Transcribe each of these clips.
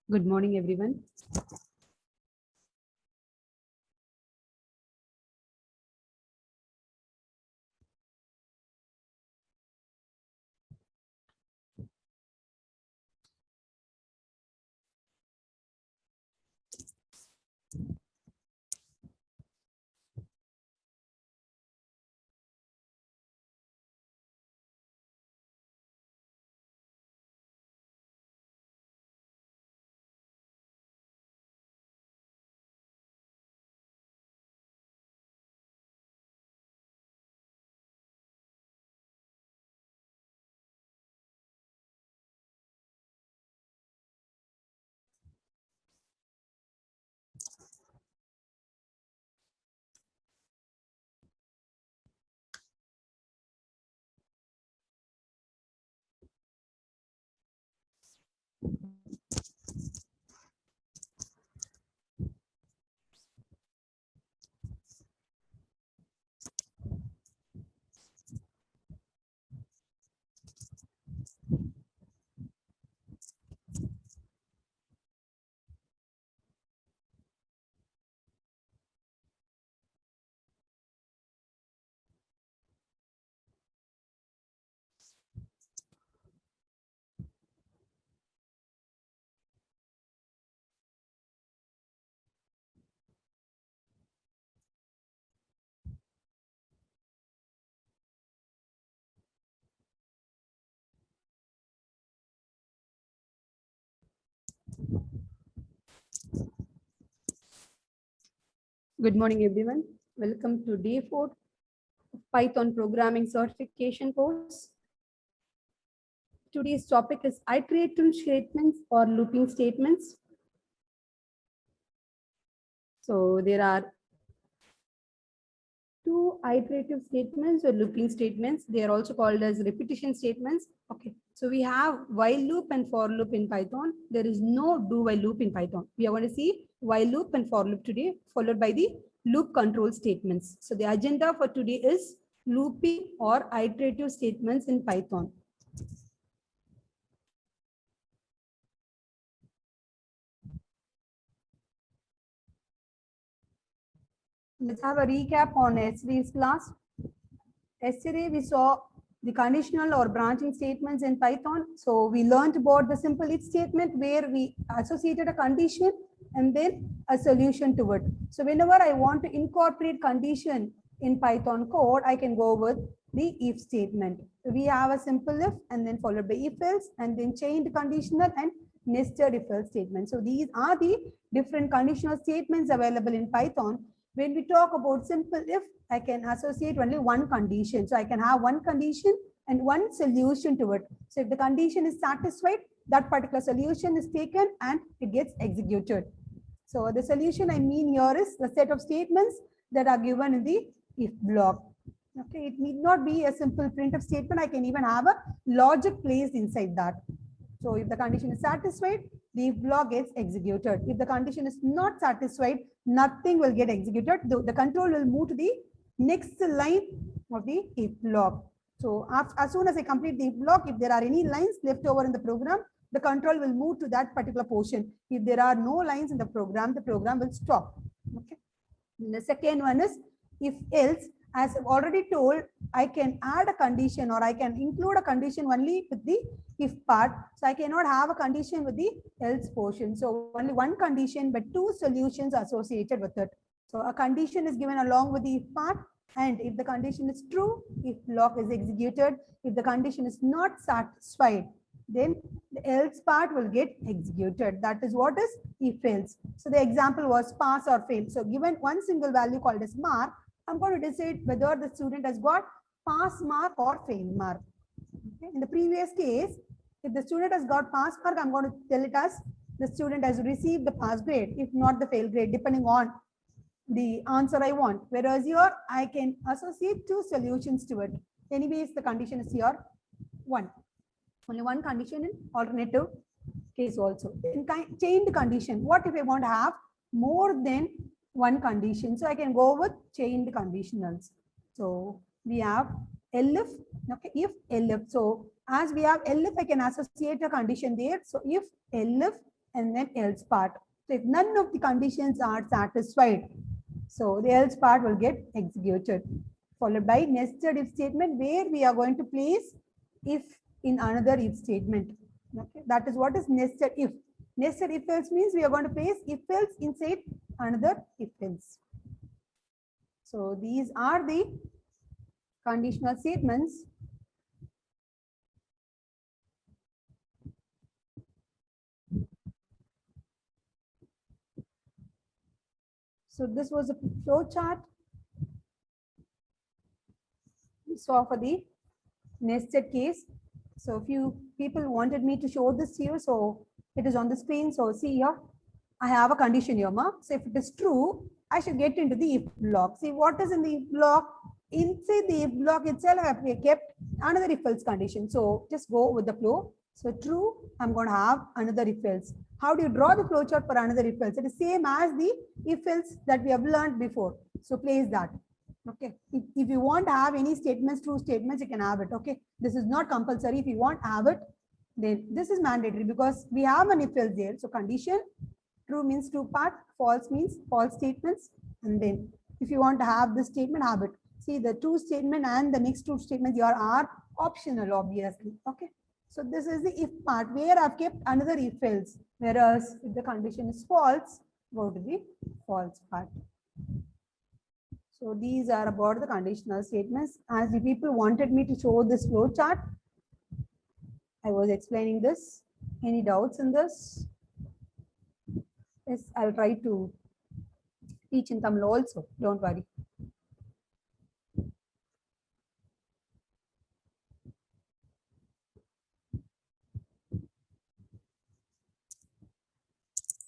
Good morning, everyone. Good morning, everyone. Welcome to day 4 of Python Programming Certification course. Today's topic is iterative statements or looping statements. So there are two iterative statements or looping statements. They are also called as repetition statements. Okay. So we have while loop and for loop in Python. There is no do while loop in Python. We are going to see while loop and for loop today, followed by the loop control statements. So the agenda for today is looping or iterative statements in Python. Let's have a recap on yesterday's class. Yesterday we saw the conditional or branching statements in Python. So we learned about the simple if statement where we associated a condition and then a solution to it. So whenever I want to incorporate condition in Python code, I can go with the if statement. We have a simple if and then followed by if else and then chained conditional and nested if else statement. So these are the different conditional statements available in Python. When we talk about simple if, I can associate only one condition. So I can have one condition and one solution to it. So if the condition is satisfied, that particular solution is taken and it gets executed. So the solution I mean here is the set of statements that are given in the if block. Okay, it need not be a simple printf statement. I can even have a logic placed inside that. So if the condition is satisfied, the if block gets executed. If the condition is not satisfied, nothing will get executed. The control will move to the next line of the if block. So as soon as I complete the if block, if there are any lines left over in the program, the control will move to that particular portion. If there are no lines in the program will stop. Okay. And the second one is if else. As I've already told, I can add a condition or I can include a condition only with the if part. So I cannot have a condition with the else portion. So only one condition, but two solutions associated with it. So a condition is given along with the if part. And if the condition is true, if block is executed. If the condition is not satisfied, then the else part will get executed. That is what is if else. So the example was pass or fail. So given one single value called as mark, I'm going to decide whether the student has got pass mark or fail mark. Okay. In the previous case, if the student has got pass mark, I'm going to tell it as the student has received the pass grade, if not the fail grade, depending on the answer I want. Whereas here, I can associate two solutions to it. Anyways, the condition is here one. Only one condition in alternative case also. In chained condition, what if I want to have more than one condition? So I can go with chained conditionals. So we have elif, okay, if elif. So as we have elif, I can associate a condition there. So if elif and then else part. So if none of the conditions are satisfied, so the else part will get executed, followed by nested if statement where we are going to place if in another if statement. Okay, that is what is nested if. Nested if else means we are going to place if else inside another if else. So these are the conditional statements. So this was a flow chart we saw for the nested case. So a few people wanted me to show this here, so it is on the screen. So see here, I have a condition here, ma. So if it is true, I should get into the if block. See what is in the if block? Inside the if block itself, I have kept another if else condition. So just go with the flow. So true, I'm going to have another if else. How do you draw the flow chart for another if else? It is same as the if else that we have learned before. So place that. Okay. If you want to have any statements, true statements, you can have it. Okay. This is not compulsory. If you want to have it, then this is mandatory because we have an if else there. So condition, true means true part, false means false statements. And then if you want to have this statement, have it. See the true statement and the next true statement here are optional, obviously. Okay. So this is the if part where I've kept another if else. Whereas if the condition is false, go to the false part. So these are about the conditional statements. As the people wanted me to show this flow chart, I was explaining this. Any doubts in this? Yes, I'll try to teach in Tamil also. Don't worry.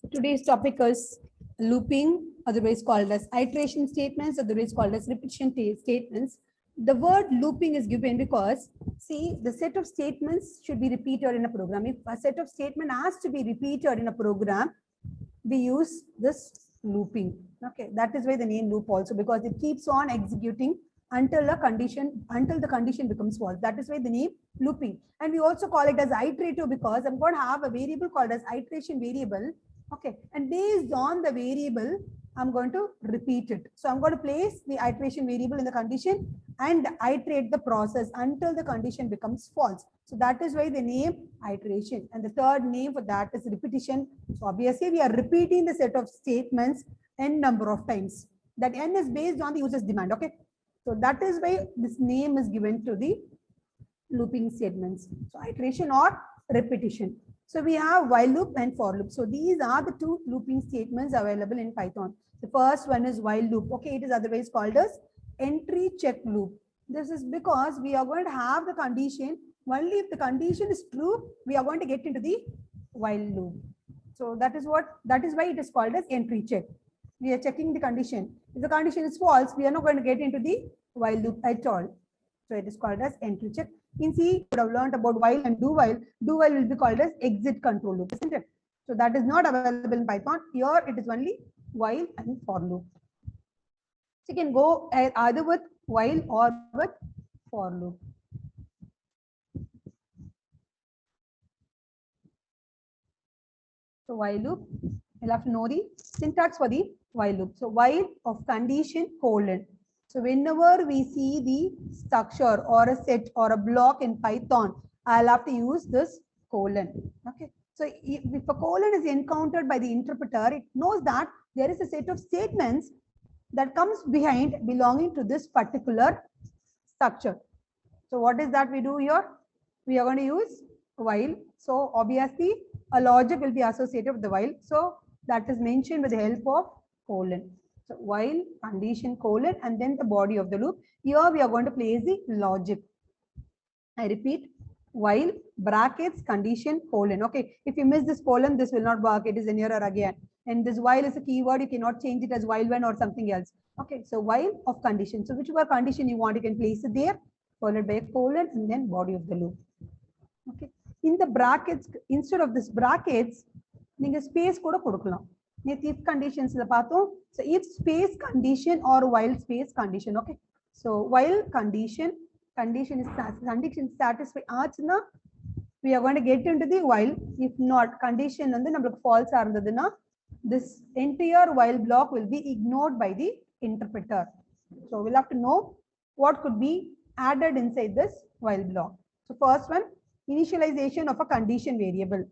Today's topic is looping, otherwise called as iteration statements, otherwise called as repetition statements. The word looping is given because, see, the set of statements should be repeated in a program. If a set of statement has to be repeated in a program, we use this looping. Okay, that is why the name loop also, because it keeps on executing until the condition becomes false. That is why the name looping. And we also call it as iterative because I'm going to have a variable called as iteration variable. Okay, and based on the variable, I'm going to repeat it. So I'm going to place the iteration variable in the condition and iterate the process until the condition becomes false. So that is why the name iteration. And the third name for that is repetition. So obviously we are repeating the set of statements n number of times. That n is based on the user's demand. Okay. So that is why this name is given to the looping statements. So iteration or repetition. So we have while loop and for loop. So these are the two looping statements available in Python. The first one is while loop. Okay, it is otherwise called as entry check loop. This is because we are going to have the condition only if the condition is true, we are going to get into the while loop. So that is why it is called as entry check. We are checking the condition. If the condition is false, we are not going to get into the while loop at all. So it is called as entry check. In C, you would have learned about while and do while. Do while will be called as exit control loop, isn't it? So that is not available in Python. Here it is only while and for loop. So you can go either with while or with for loop. So while loop, you'll have to know the syntax for the while loop. So while of condition colon. So whenever we see the structure or a set or a block in Python, I'll have to use this colon. Okay. So if a colon is encountered by the interpreter, it knows that there is a set of statements that comes behind belonging to this particular structure. So what is that we do here? We are going to use while. So obviously a logic will be associated with the while. So that is mentioned with the help of colon. So while condition colon and then the body of the loop. Here we are going to place the logic. I repeat, while brackets condition colon. Okay, if you miss this colon, this will not work. It is an error again. And this while is a keyword. You cannot change it as while when or something else. Okay, so while of condition. So whichever condition you want, you can place it there, followed by a colon and then body of the loop. Okay, in the brackets, instead of this brackets, you space kuda kudukalam. If conditions so if space condition or while space condition. Okay, so while condition is condition satisfied, we we are going to get into the while. If not, condition வந்து நம்மளுக்கு false ஆ இருந்ததுன்னா this entire while block will be ignored by the interpreter. So we'll have to know what could be added inside this while block. So first one, initialization of a condition variable.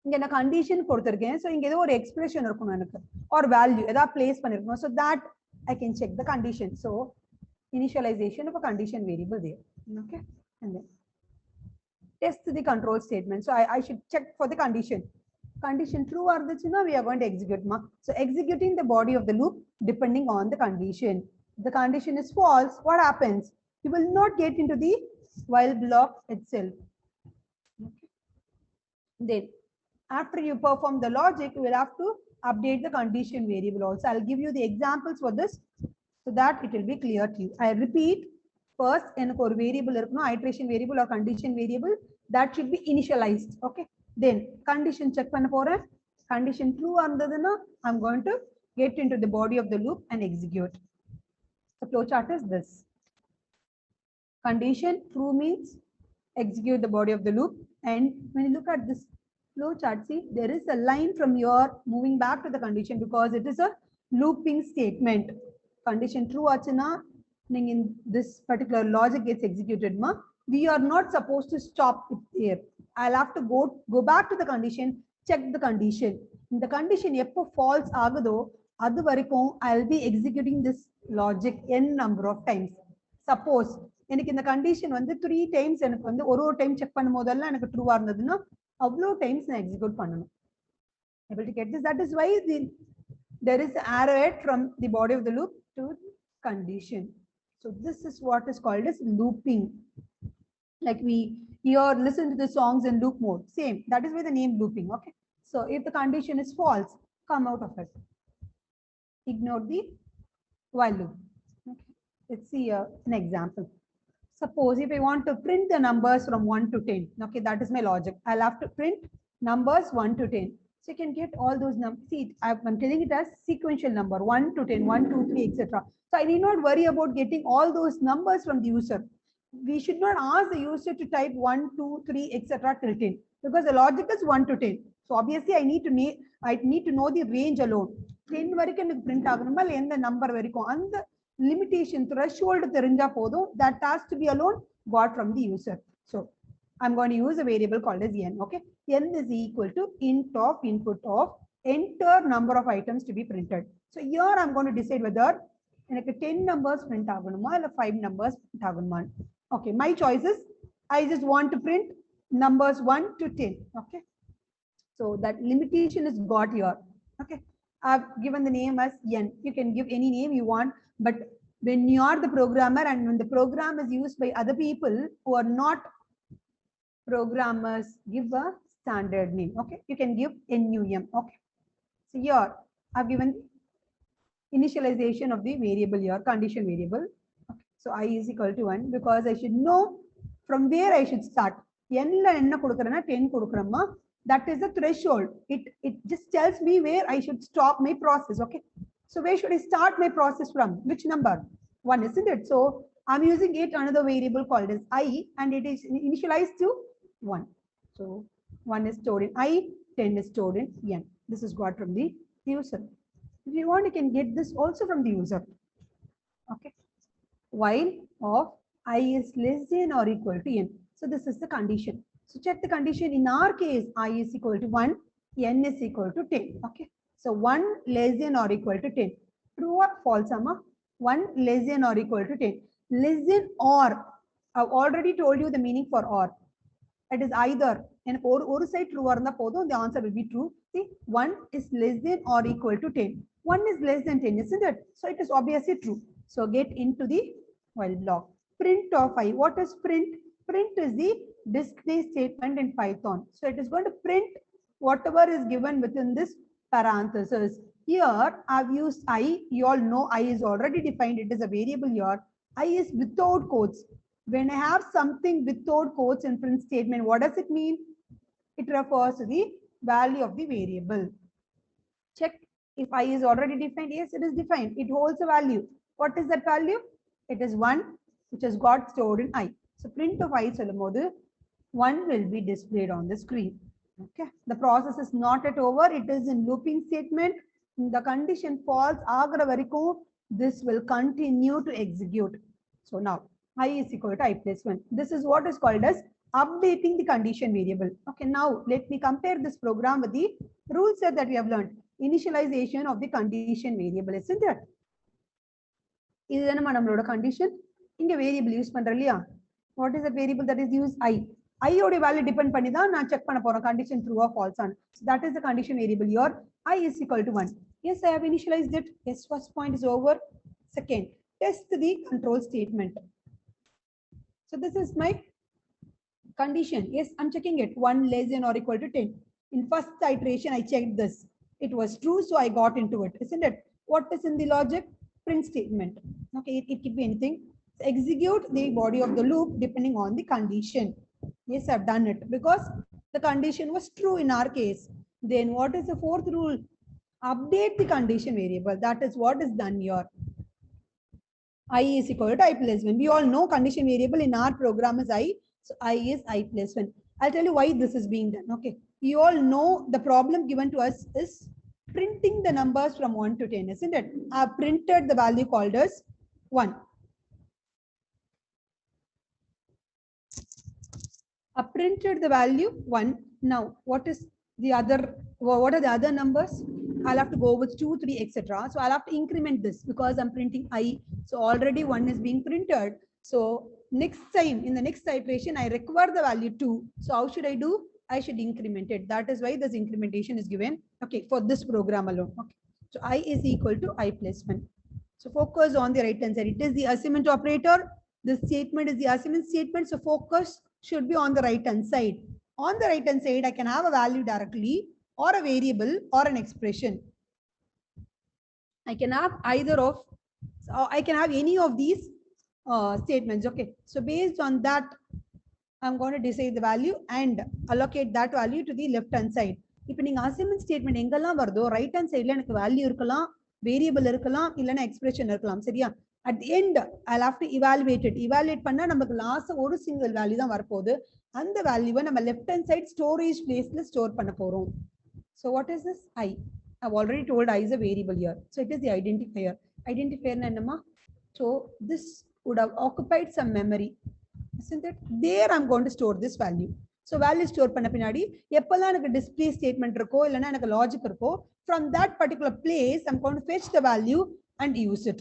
இங்க நான் condition கொடுத்திருக்கேன். So இங்க ஏதோ ஒரு expression இருக்கும் எனக்கு or value ஏதா place பண்ணிருக்கணும். So that I can check the condition. So initialization of a condition variable there. Okay. And then test the control statement. So I should check for the condition. Condition true or the we are going to execute. So executing the body of the loop depending on the condition. If the condition is false, what happens? You will not get into the while block itself. Okay. Then after you perform the logic, you will have to update the condition variable also. I'll give you the examples for this so that it will be clear to you. I repeat, first எனக்கு ஒரு variable இருக்கணும், iteration variable or condition variable that should be initialized. Okay. Then condition check பண்ண போறேன். Condition true இருந்ததுன்னா I'm going to get into the body of the loop and execute. The flow chart is this. Condition true means execute the body of the loop, and when you look at this flow chart, see there is a line from your moving back to the condition because it is a looping statement. Condition true achina in this particular logic gets executed ma, we are not supposed to stop it here. I'll have to go back to the condition, check the condition. In the condition எப்போ false ஆகுதோ அது வரைக்கும் I'll be executing this logic n number of times. Suppose எனக்கு இந்த condition வந்து 3 times எனக்கு வந்து ஒரு டைம் செக் பண்ணும்போதெல்லாம் எனக்கு ட்ரூ ஆ இருந்ததுன்னா அவ்வளோ டைம்ஸ் நான் எக்ஸிக்யூட் பண்ணணும். Able to get this? That is why there is arrowhead from the body of the loop to condition. So this is what is called as looping. Like we hear, listen to the songs in loop mode. Same. That is why the name looping. Okay. So if the condition is false, come out of it. Ignore the while loop. Okay. Let's see an example. Suppose if I want to print the numbers from 1 to 10, okay, that is my logic. I'll have to print numbers 1 to 10. So you can get all those numbers. See, I'm telling it as sequential number 1 to 10, 1, 2, 3, etc. So I need not worry about getting all those numbers from the user. We should not ask the user to type 1, 2, 3, etc. till 10 because the logic is 1 to 10. So obviously I need to know the range alone. 10 வரைக்கும் எனக்கு print ஆகணுமா இல்ல எந்த number வரைக்கும் அந்த limitation threshold தெரிஞ்சா போதும், that has to be alone got from the user. So I'm going to use a variable called as n. Okay, n is equal to int of input of enter number of items to be printed. So here I'm going to decide whether எனக்கு 10 numbers print ஆகணுமா இல்ல 5 numbers print ஆகணுமா. Okay, my choices, I just want to print numbers 1 to 10. Okay, so that limitation is got here. Okay, I've given the name as n. You can give any name you want, but when you are the programmer and when the program is used by other people who are not programmers, give a standard name. Okay, you can give NUM. Okay, so here I've given initialization of the variable here, condition variable. Okay, so I is equal to 1 because I should know from where I should start. N la enna kudukrana 10 kudukrama. That is the threshold. It just tells me where I should stop my process. Okay, so where should I start my process from? Which number? 1, isn't it? So I'm using it another variable called as I, and it is initialized to 1. So 1 is stored in I, 10 is stored in n. This is got from the user. If you want, you can get this also from the user. Okay, while of I is less than or equal to n. So this is the condition. So check the condition. In our case, I is equal to 1, n is equal to 10. Okay, so 1 less than or equal to 10. True or false, Amma? 1 less than or equal to 10. Less than or, I've already told you the meaning for or. It is either, and or side true or the answer will be true. See, 1 is less than or equal to 10. 1 is less than 10, isn't it? So it is obviously true. So get into the while block. Print of I. What is print? Print is the display statement in Python. So it is going to print whatever is given within this parenthesis. Here I've used I. You all know I is already defined. It is a variable here. I is without quotes. When I have something without quotes in print statement, what does it mean? It refers to the value of the variable. Check if I is already defined. Yes, it is defined. It holds a value. What is that value? It is 1, which has got stored in I. So print of I சொல்லும்போது 1 will be displayed on the screen. Okay, the process is not yet over. It is in looping statement. The condition false agra varaikum, this will continue to execute. So now I is equal to I plus 1. This is what is called as updating the condition variable. Okay, now let me compare this program with the rule set that we have learned. Initialization of the condition variable, isn't it? This is the condition. Inga variable use pandra. What is the variable that is used? I. I oda value depend panni dhaan na check panna poran condition true or false on. So that is the condition variable here. I is equal to 1. Yes, I have initialized it. Yes, first point is over. Second, test the control statement. So this is my condition. Yes, I'm checking it. 1 less than or equal to 10. In first iteration, I checked this. It was true, so I got into it, isn't it? What is in the logic? Print statement. Okay, it could be anything. Execute the body of the loop depending on the condition. Yes, I've done it because the condition was true in our case. Then what is the fourth rule? Update the condition variable. That is what is done here. I is equal to I plus 1. We all know condition variable in our program is I. So I is I plus 1. I'll tell you why this is being done. Okay. You all know the problem given to us is printing the numbers from 1 to 10, isn't it? I've printed the value called as 1. I printed the value 1. Now, what is the other? What are the other numbers? I'll have to go with 2, 3, etc. So I'll have to increment this because I'm printing I. So already 1 is being printed. So next time, in the next iteration, I require the value 2. So how should I do? I should increment it. That is why this incrementation is given. Okay, for this program alone. Okay. So I is equal to I plus 1. So focus on the right hand side. It is the assignment operator. This statement is the assignment statement. So focus should be on the right hand side. On the right hand side, I can have a value directly or a variable or an expression. I can have either of, or I can have any of these statements. Okay. So based on that, I'm going to decide the value and allocate that value to the left hand side. If you assignment statement right hand side value variable expression at the end I'll have to evaluate it. Evaluate panna namakku last oru single value dhaan varapodhu. And the value நம்ம left hand side storage place la store panna porom. So what is this? I. I've already told I is a variable here. So it is the identifier. Identifier na enna? So this would have occupied some memory. Isn't it? There I'm going to store this value. So value store panna pinadi eppala enak display statement irukko illana enak logic irukko, from that particular place I'm going to fetch the value and use it.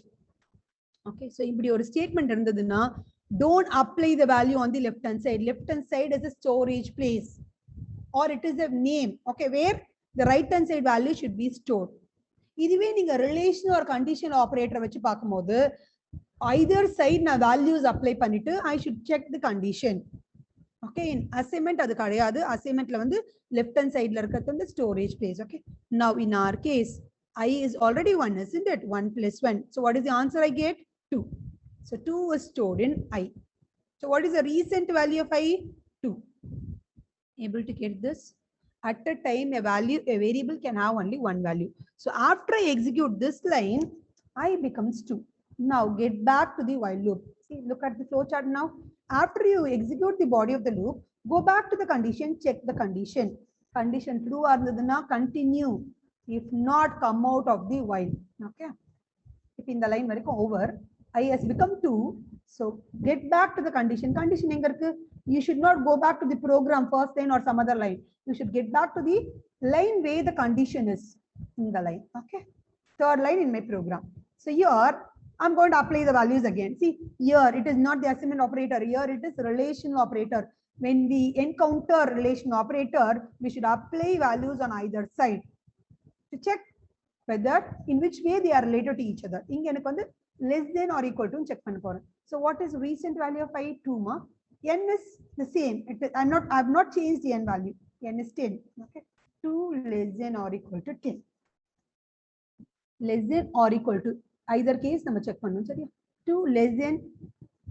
Okay, so இப்படி ஒரு statement இருந்ததுன்னா don't apply the value on the left hand side. Left hand side is a storage place or it is a name, okay, where the right hand side value should be stored. இதுவே நீங்க relation or condition operator வச்சு பார்க்கும்போது either side na values apply பண்ணிட்டு I should check the condition. Okay, in assignment அது கிடையாது. Assignmentல வந்து left hand side ல இருக்கிறது வந்து storage place. Okay, now in our case I is already 1, isn't it? 1 plus 1. So what is the answer I get? 2. So 2 is stored in I. So what is the recent value of I? 2. Able to get this? At a time, a variable can have only one value. So after I execute this line, I becomes 2. Now get back to the while loop. See, look at the flow chart now. After you execute the body of the loop, go back to the condition, check the condition. Condition true or not, continue. If not, come out of the while. Okay. If in the line over, I has become 2. So get back to the condition. Condition you should not go back to the program first line or some other line. You should get back to the line where the condition is in the line. Okay. Third line in my program. So here I'm going to apply the values again. See, here it is not the assignment operator. Here it is relational operator. When we encounter relational operator, we should apply values on either side to check whether in which way they are related to each other. Less than or equal to check panna poren. So what is recent value of I? 2 ma. N is the same. I have not changed the n value. N is 10. Okay. 2 less than or equal to 10. Less than or equal to either case nama check pannu seriya. 2 less than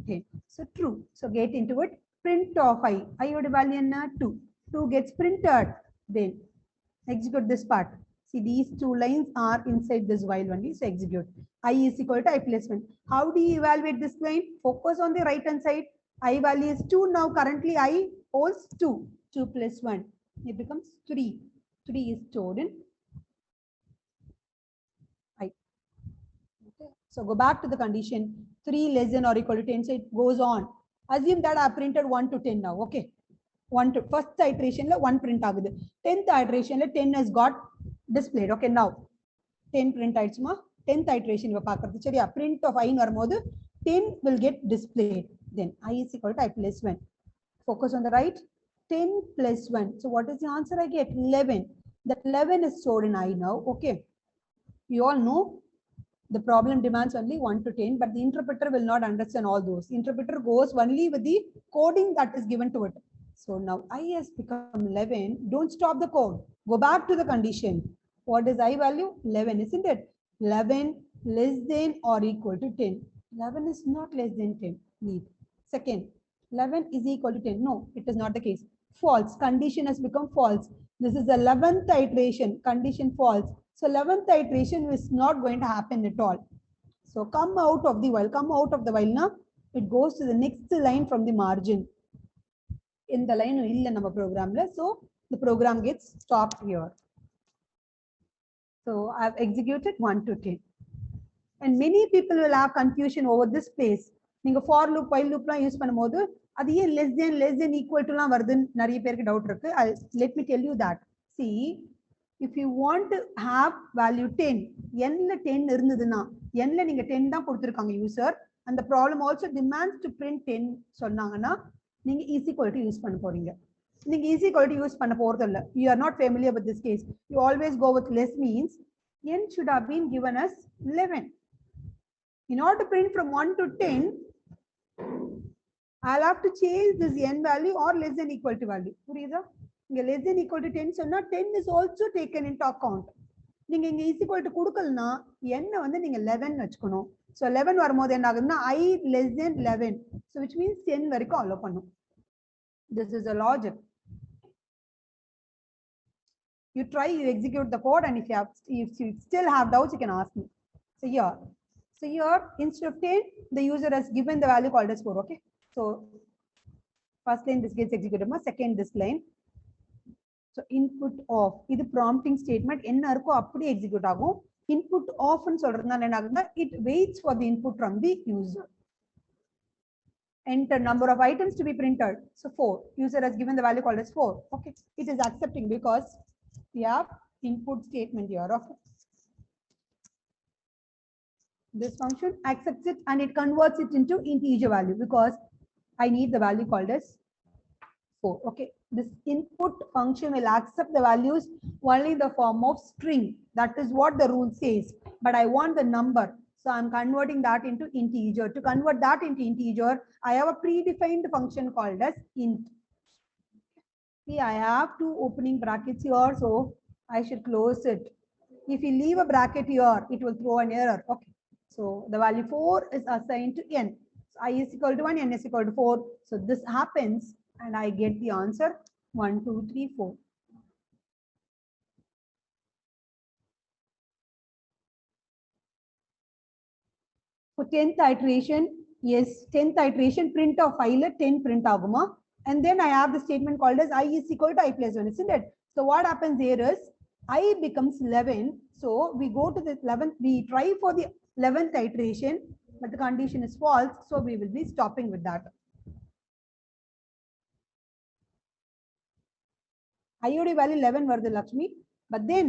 10. So true. So get into it. Print of I. I oda value enna 2. 2 gets printed. Then execute this part. See, these 2 lines are inside this while only. So execute. I is equal to I plus 1. How do you evaluate this line? Focus on the right hand side. I value is 2 now. Currently I holds 2. 2 plus 1, it becomes 3. 3 is stored in I. Okay. So go back to the condition 3 less than or equal to 10. So it goes on. Assume that I have printed 1 to 10 now. Okay. 1 to first iteration la 1 print agudhu. 10th iteration la 10 has got displayed. Okay. Now 10 print aidchuma. 10th iteration va paakradhu. Seriya print of I nu varumbodhu 10 will get displayed. Then I is equal to I plus 1. Focus on the right. 10 plus 1. So what is the answer I get? 11. That 11 is stored in I now. Okay. You all know the problem demands only 1 to 10, but the interpreter will not understand all those. Interpreter goes only with the coding that is given to it. So now I has become 11. Don't stop the code. Go back to the condition. What is I value? 11, isn't it? 11 less than or equal to 10. 11 is not less than 10. Need. Second, 11 is equal to 10. No, it is not the case. False. Condition has become false. This is the 11th iteration. Condition false. So 11th iteration is not going to happen at all. So come out of the while. Come out of the while now. It goes to the next line from the margin. In the line in the program. So the program gets stopped here. So I've executed 1 to 10. And many people will have confusion over this place. நீங்க for loop while loop லாம் use பண்ணும்போது அது ஏன் less than equal to லாம் வருதுன்னு நிறைய பேருக்கு doubt இருக்கு. Let me tell you that. See, if you want to have value 10, n ல 10 இருந்ததுன்னா n ல நீங்க 10 தான் கொடுத்திருக்காங்க user, and the problem also demands to print 10 சொன்னாங்கன்னா நீங்க is equal to யூஸ் பண்ண போறீங்க. நீங்க is equal to யூஸ் பண்ண போறது இல்ல. You are not familiar with this case. You always go with less means n should have been given as 11. In order to print from 1 to 10, I'll have to change this n value or less than equal to value. புரியுதா? இங்க less than equal to 10 சொன்னா 10 is also taken into account. நீங்க இங்க is equal to கொடுக்கலனா n வந்து நீங்க 11 வெச்சுக்கணும். So 11 வரும்போது என்ன ஆகுதுன்னா I less than 11. So which means 10 வரைக்கும் allow பண்ணும். This is a logic. You try, you execute the code, and if you still have doubts, you can ask me. So here instead of 10, the user has given the value called as 4. Okay. So first line this gets executed. Second this line. So input of இது prompting statement என்ன இருக்கோ அப்படியே execute ஆகும். Input of ன்னு சொல்றதுனால என்ன ஆகுதுன்னா it waits for the input from the user. Enter number of items to be printed. So 4. User has given the value called as 4. Okay. It is accepting because we have input statement here of this function accepts it and it converts it into integer value because I need the value called as 4. Okay. This input function will accept the values only in the form of string. That is what the rule says. But I want the number. So I'm converting that into integer. To convert that into integer, I have a predefined function called as int. See, I have two opening brackets here, so I should close it. If you leave a bracket here, it will throw an error. Okay. So the value 4 is assigned to n. So I is equal to 1, n is equal to 4. So this happens and I get the answer 1, 2, 3, 4. For 10th iteration, yes, 10th iteration print of file 10 print aguma. And then I have the statement called as I is equal to I plus 1, isn't it? So what happens here is I becomes 11. So we go to the 11th, we try for the 11th iteration, but the condition is false. So we will be stopping with that. IOD value 11 varudhu Lakshmi, but then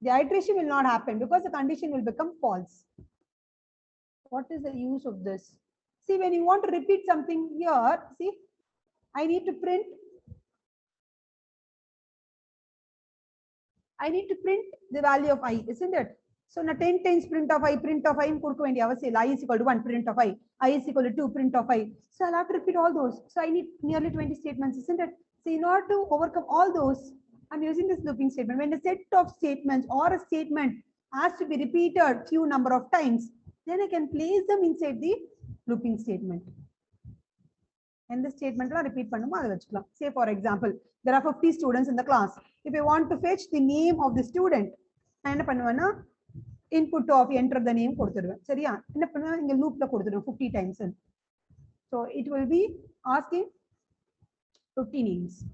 the iteration will not happen because the condition will become false. What is the use of this? See, when you want to repeat something here, see, I need to print the value of I, isn't it? So now 10 times print of I கொடுக்க வேண்டிய அவசியம் இல்லை. I is equal to 1, print of I is equal to 2, print of I. So I'll have to repeat all those. So I need nearly 20 statements, isn't it? So in order to overcome all those, I'm using this looping statement. When a set of statements or a statement has to be repeated few number of times, then I can place them inside the looping statement. And the statement repeat பண்ணுமா அதை வச்சுக்கலாம். Say for example, there are 50 students in the class. If I want to fetch the name of the student, நான் என்ன பண்ணுவேன்னா input of enter the name கொடுத்துடுவேன். சரியா? என்ன பண்ணுவேன் இங்க loopல கொடுத்துடுவேன் 50 times. So it will be asking routines.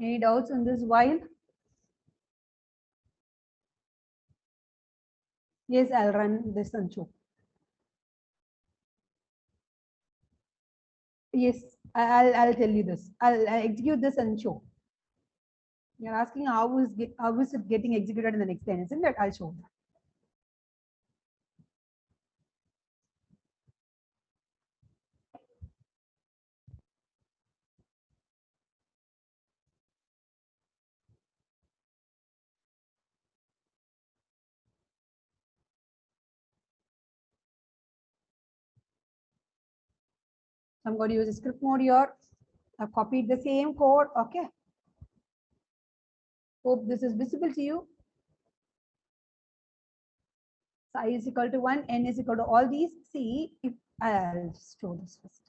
Any doubts on this while? Yes, I'll run this and show. Yes, I'll tell you this. I'll execute this and show. You're asking how is it getting executed in the next line, isn't it? I'll show that. I'm going to use a script mode here. I've copied the same code. Okay. Hope this is visible to you. So I is equal to 1, n is equal to all these. See if I'll show this first.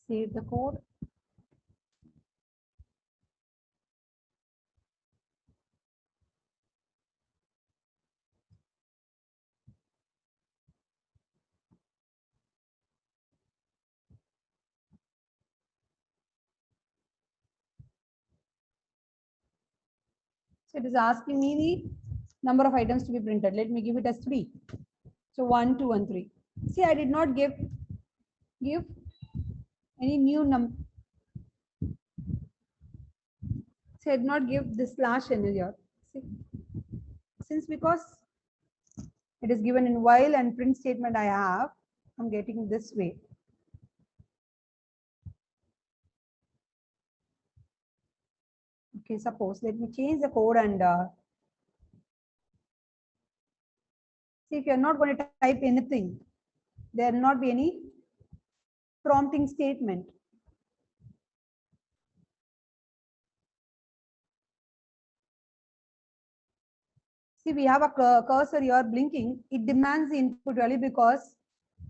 Save the code. So it is asking me the number of items to be printed. Let me give it as 3. So 1, 2, and 3. See, I did not give any new number. See, I did not give this slash in here. See, since because it is given in while and print statement I have, I'm getting this way. Okay, suppose let me change the code and see if you're not going to type anything, there will not be any prompting statement. See, we have a cursor here blinking. It demands the input value because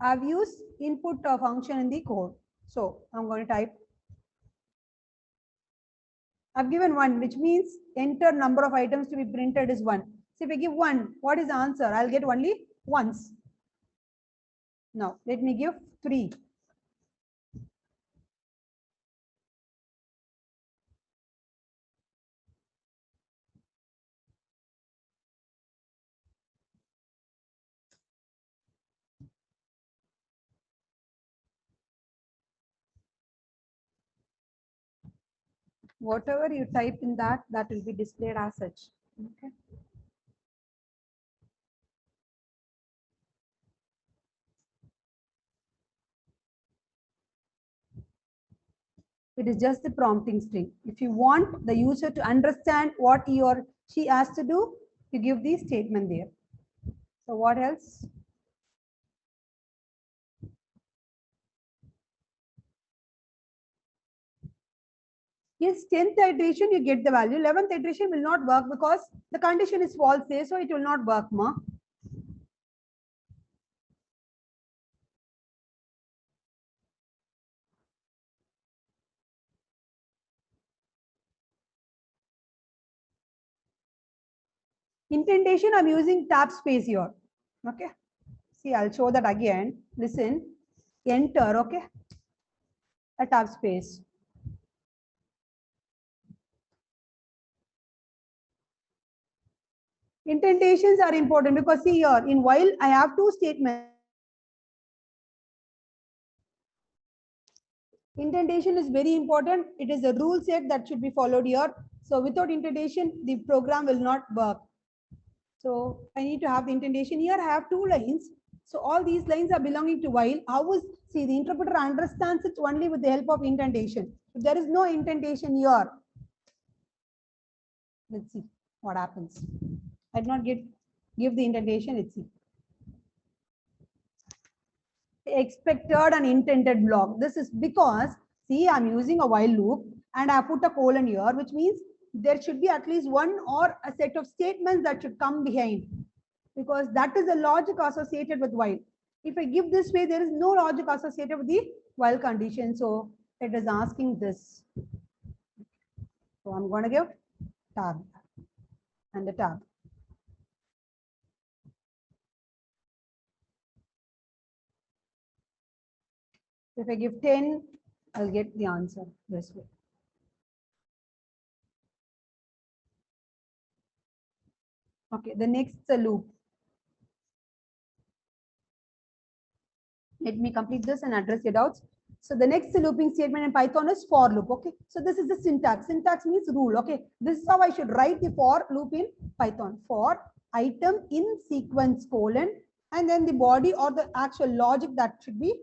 I've used input function in the code. So I'm going to type. I've given 1, which means enter number of items to be printed is 1. So if I give 1, what is the answer? I'll get only once. Now let me give 3. Whatever you type in that will be displayed as such. Okay. It is just the prompting string. If you want the user to understand what he or she has to do, you give the statement there. So what else? Yes, 10th iteration you get the value. 11th iteration will not work because the condition is false there, so it will not work, ma. Indentation, I'm using tab space here. Okay. See, I'll show that again. Listen, enter, okay. A tab space. Indentations are important because see here, in while I have 2 statements. Indentation is very important. It is a rule set that should be followed here. So without indentation, the program will not work. So I need to have the indentation here. I have 2 lines. So all these lines are belonging to while. How is, see, the interpreter understands it only with the help of indentation. If there is no indentation here, let's see what happens. I did not give the indentation. Let's see. Expected and intended block. This is because, see, I'm using a while loop and I put a colon here, which means there should be at least one or a set of statements that should come behind, because that is the logic associated with while. If I give this way, there is no logic associated with the while condition. So it is asking this. So I'm going to give tab and the tab. If I give 10, I'll get the answer this way. Okay, the next loop. Let me complete this and address your doubts. So the next looping statement in Python is for loop. Okay, so this is the syntax. Syntax means rule. Okay, this is how I should write the for loop in Python. For item in sequence colon, and then the body or the actual logic that should be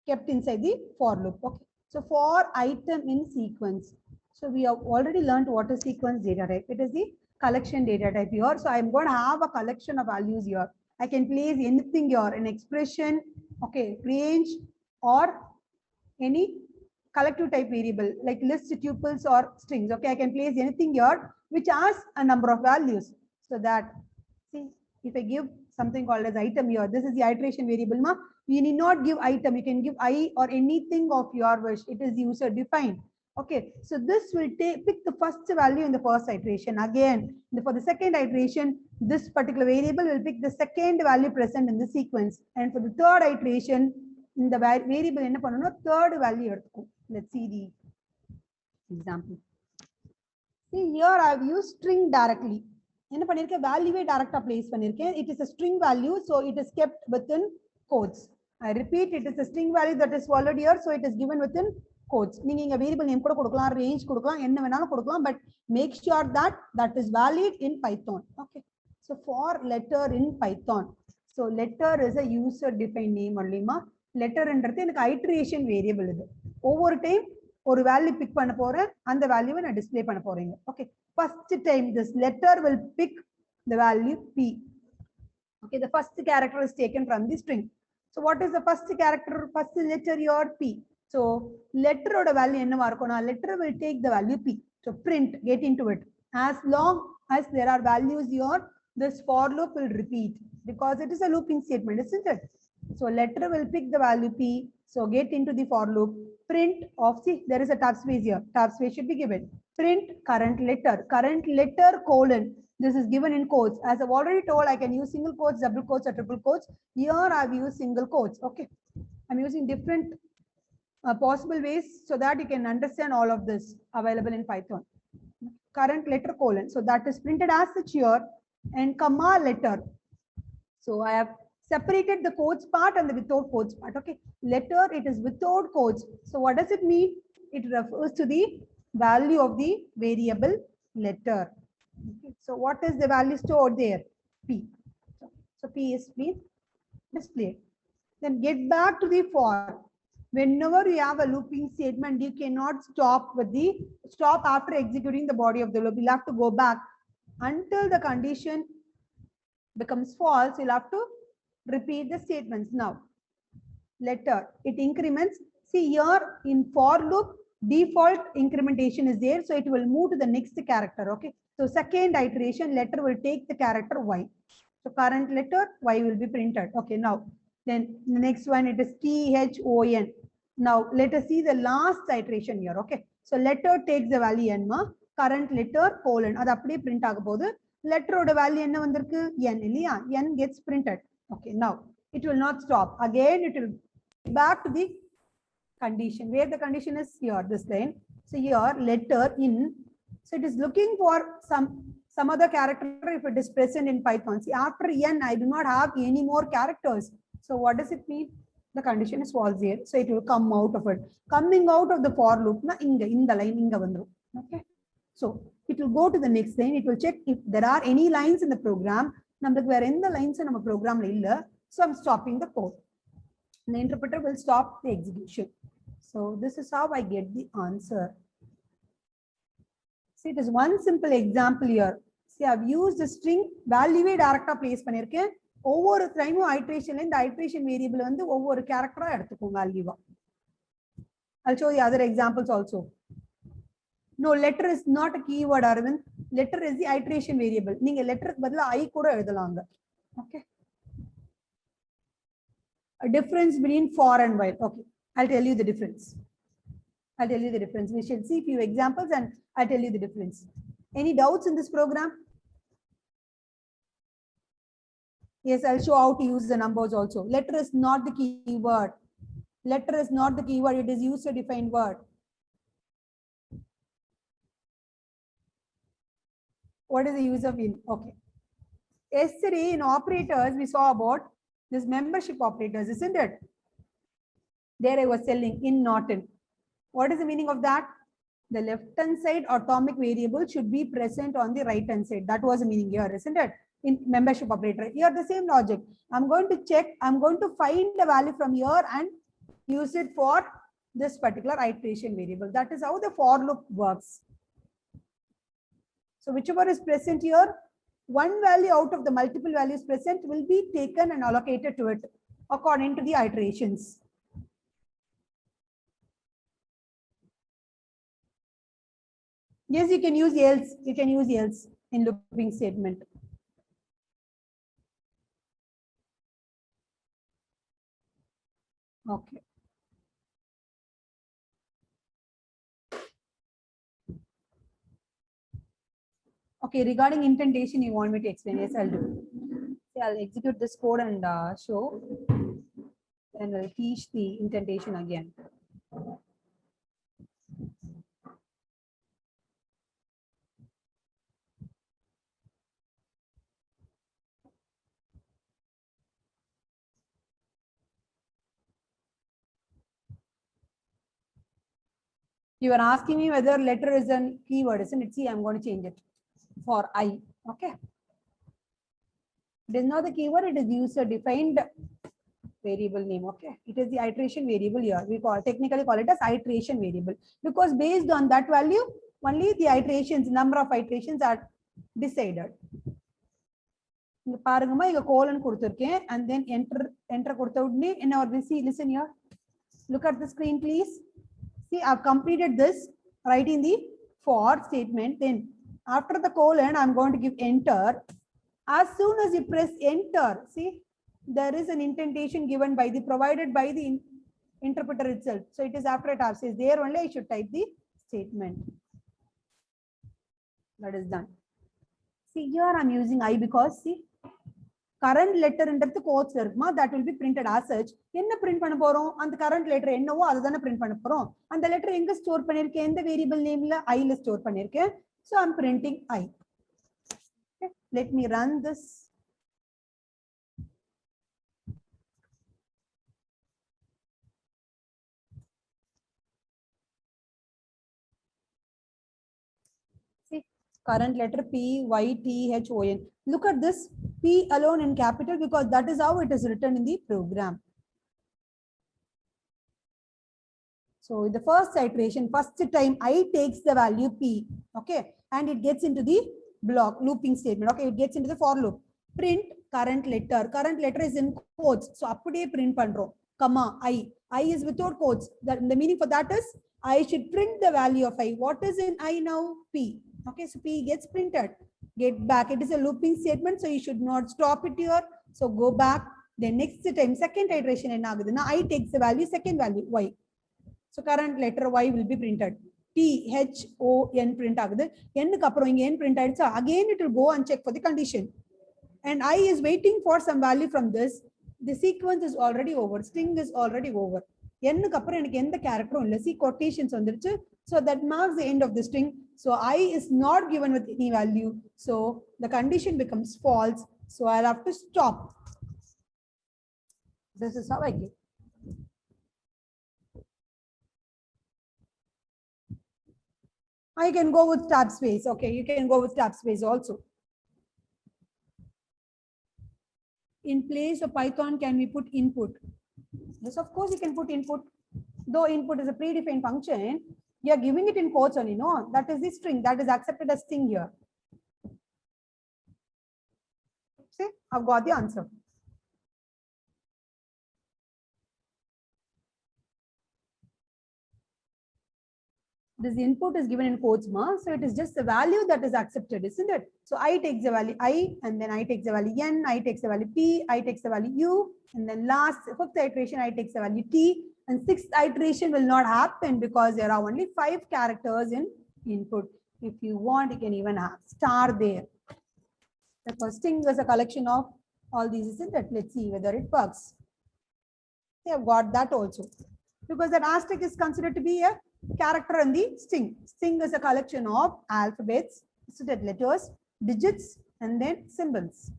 kept inside the for loop. Okay, so for item in sequence. So we have already learned what is sequence data type. It is the collection data type here. So I'm going to have a collection of values here. I can place anything here, an expression, okay, range, or any collective type variable like list, tuples, or strings. Okay, I can place anything here which has a number of values. So that, see, if I give something called as item here, this is the iteration variable. Ma, you need not give item. You can give I or anything of your wish. It is user defined. Okay, so this will pick the first value in the first iteration. Again, for the second iteration, this particular variable will pick the second value present in the sequence. And for the third iteration, in the variable enna pannanum, third value edukum. Let's see the example. See, here I have used string directly. Enna pannirken value directly place pannirken. It is a string value, so it is kept within quotes. I repeat, it is a string value that is followed here, so it is given within quotes. Meaning a variable name kuda kudukalam, range kudukalam, enna venalum kudukalam, but make sure that that is valid in Python. Okay. So for letter in Python. So letter is a user defined name only ma. Letter என்றது எனக்கு iteration variable இது. ஒவ்வொரு time ஒரு value pick பண்ண போறேன், அந்த value நான் display பண்ண போறேங்க. Okay. First time this letter will pick the value P. Okay, the first character is taken from the string. So what is the first character, first letter your P? So letter oda value enna varukona, letter will take the value P. So print, get into it. As long as there are values here, this for loop will repeat because it is a looping statement, isn't it? So letter will pick the value P. So get into the for loop. Print of, see, there is a tab space here. Tab space should be given. Print current letter colon. This is given in quotes. As I've already told, I can use single quotes, double quotes, or triple quotes. Here I've used single quotes. Okay. I'm using different possible ways so that you can understand all of this available in Python. Current letter colon. So that is printed as such here, and comma letter. So I have separated the quotes part and the without quotes part. Okay. Letter, it is without quotes. So what does it mean? It refers to the value of the variable letter. Okay. So what is the value stored there? P. So P is being displayed. Then get back to the for. Whenever you have a looping statement, you cannot stop after executing the body of the loop. You'll have to go back until the condition becomes false. You'll have to repeat the statements. Now, letter, it increments. See here in for loop, default incrementation is there, so it will move to the next character. Okay, so second iteration, letter will take the character Y. So current letter Y will be printed. Okay, now then the next one, it is THON. Now let us see the last iteration here. Okay, so letter takes the value N ma, current letter colon. Adu appadiye print agapodhu. Letter oda value enna vandirukku N illaya, N gets printed. Okay, now it will not stop. Again, it will back to the condition where the condition is here, this line. So here letter in, so it is looking for some other character if it is present in Python. See, after N, I do not have any more characters. So what does it mean? The condition is false here. So it will come out of it. Coming out of the for loop, na in the line inga vandru. Okay. So it will go to the next line. It will check if there are any lines in the program. Namukku vera endha lines in our program la illa. So I'm stopping the code. The interpreter will stop the execution. So this is how I get the answer. See, it is one simple example here. See, I've used the string value directly place pannirken. Over time iteration in the iteration variable வந்து ஒவ்வொரு character எடுத்துக்கும் value. I'll show you other examples also. No, letter is not a keyword, Arvind. Letter is the iteration variable. நீங்க letter க்கு பதிலா I கூட எழுதலாங்க. Okay. A difference between for and while. Okay, I'll tell you the difference. I'll tell you the difference. We shall see few examples and I'll tell you the difference. Any doubts in this program? Yes, I'll show how to use the numbers also. Letter is not the keyword. Letter is not the keyword. It is user-defined word. What is the use of in? Okay. Yesterday in operators, we saw about this membership operators, isn't it? There I was telling in, not in. What is the meaning of that? The left-hand side atomic variable should be present on the right-hand side. That was the meaning here, isn't it? In membership operator. Here the same logic. I'm going to check, I'm going to find the value from here and use it for this particular iteration variable. That is how the for loop works. So whichever is present here, one value out of the multiple values present will be taken and allocated to it according to the iterations. Yes, you can use else. You can use else in looping statement. Okay. Okay, regarding indentation, you want me to explain? Yes, I'll do. So I'll execute this code and show, and I'll teach the indentation again. You are asking me whether letter is a keyword, isn't it? See, I'm going to change it for I. Okay. It is not the keyword, it is user defined variable name. Okay. It is the iteration variable here. We technically call it as iteration variable because based on that value, only the iterations, number of iterations are decided. Colon and then enter in our listen here. Look at the screen, please. See, I've completed this, writing the for statement. Then after the colon, I'm going to give enter. As soon as you press enter, see, there is an indentation given by the provided by the interpreter itself. So it is after a tab says there only I should type the statement. That is done. See, here I'm using I because see, current letter in the quotes that will be printed as such. Enna print panna porom and the current letter ennovo adana print panna porom and the letter enga store pannirken the variable name la I la store pannirken. So I'm printing I. Okay. Let me run this. See, current letter P, Y, T, H, O, N. Look at this P alone in capital because that is how it is written in the program. So in the first iteration, first time I takes the value P, okay, and it gets into the block looping statement. Okay, it gets into the for loop. Print current letter. Current letter is in quotes. So appude print pandro, comma I. I is without quotes. The meaning for that is I should print the value of I. What is in I now? P. Okay, so P gets printed. Get back. It is a looping statement, so you should not stop it here. So go back. Then next time, second iteration and now I takes the value, second value Y. So current letter Y will be printed. T, H, O, N print agudhu. N kaprom N print ayiducha. Again it will go and check for the condition. And I is waiting for some value from this. The sequence is already over. String is already over. N kaprom enak endha character illa. See quotations vandiruchu. So that marks the end of the string. So I is not given with any value. So the condition becomes false. So I'll have to stop. This is how I get. I can go with tab space. Okay, you can go with tab space also. In place of Python, can we put input? Yes, of course you can put input. Though input is a predefined function, you are giving it in quotes only, no? That is the string that is accepted as string here. See, I've got the answer. This input is given in quotes, so it is just the value that is accepted, isn't it? So I takes the value I, and then I takes the value N, I takes the value P, I takes the value U, and then last fifth iteration I takes the value T, And sixth iteration will not happen because there are only 5 characters in input. If you want, you can even have star there. Because string is a collection of all these, isn't it? Let's see whether it works. They have got that also. Because that asterisk is considered to be a character in the string. String is a collection of alphabets, isn't it? Letters, digits, and then symbols.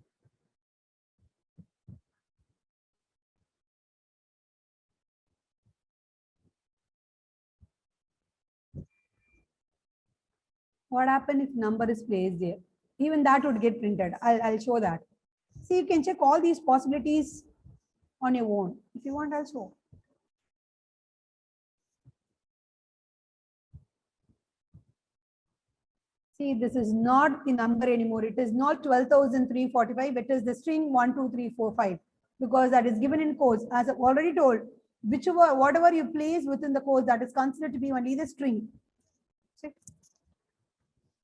What happens if number is placed there? Even that would get printed. I'll show that. See, you can check all these possibilities on your own. If you want, I'll show. See, this is not the number anymore. It is not 12,345. It is the string 1, 2, 3, 4, 5. Because that is given in codes. As I've already told, whatever you place within the code, that is considered to be only the string. See?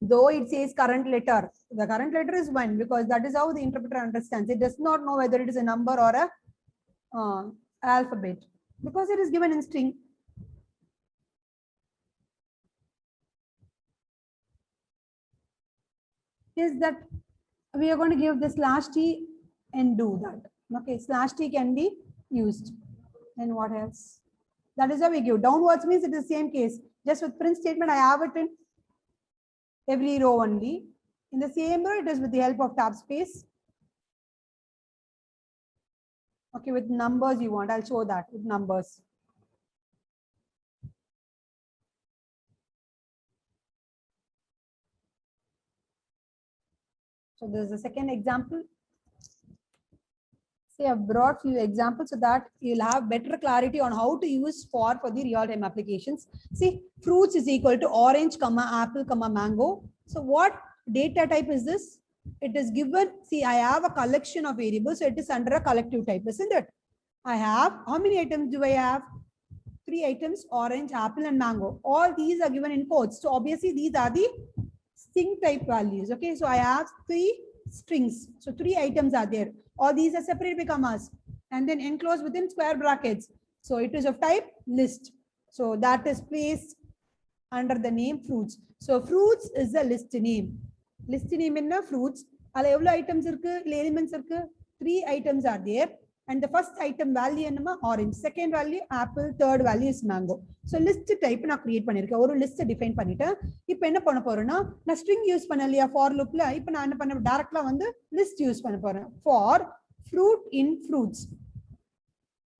Though it says current letter, the current letter is 1 because that is how the interpreter understands. It does not know whether it is a number or a alphabet because it is given in string. Is that we are going to give the slash t and do that. Okay, slash t can be used. Then what else? That is how we give. Downwards means it is the same case. Just with print statement, I have it in every row only. In the same row, it is with the help of tab space. Okay, with numbers you want, I'll show that with numbers. So there's a second example. See, I've brought few examples so that you'll have better clarity on how to use for the real-time applications. See, fruits is equal to orange, comma, apple, comma, mango. So what data type is this? It is given, see, I have a collection of variables, so it is under a collective type, isn't it? I have, how many items do I have? 3 items, orange, apple, and mango. All these are given in quotes. So obviously these are the string type values. Okay, so I have 3 strings. So 3 items are there. All these are separated by commas and then enclosed within square brackets. So it is of type list. So that is placed under the name fruits. So fruits is the list name. List name in the fruits. All items elements 3 items are there. And the first item value is orange, second value apple, third value is mango. So list type na create pannirken. Oru list define pannita. Ipo enna panna porena na string use pannaliya for loop la ipo na enna panna direct la vandu list use panna poren for fruit in fruits.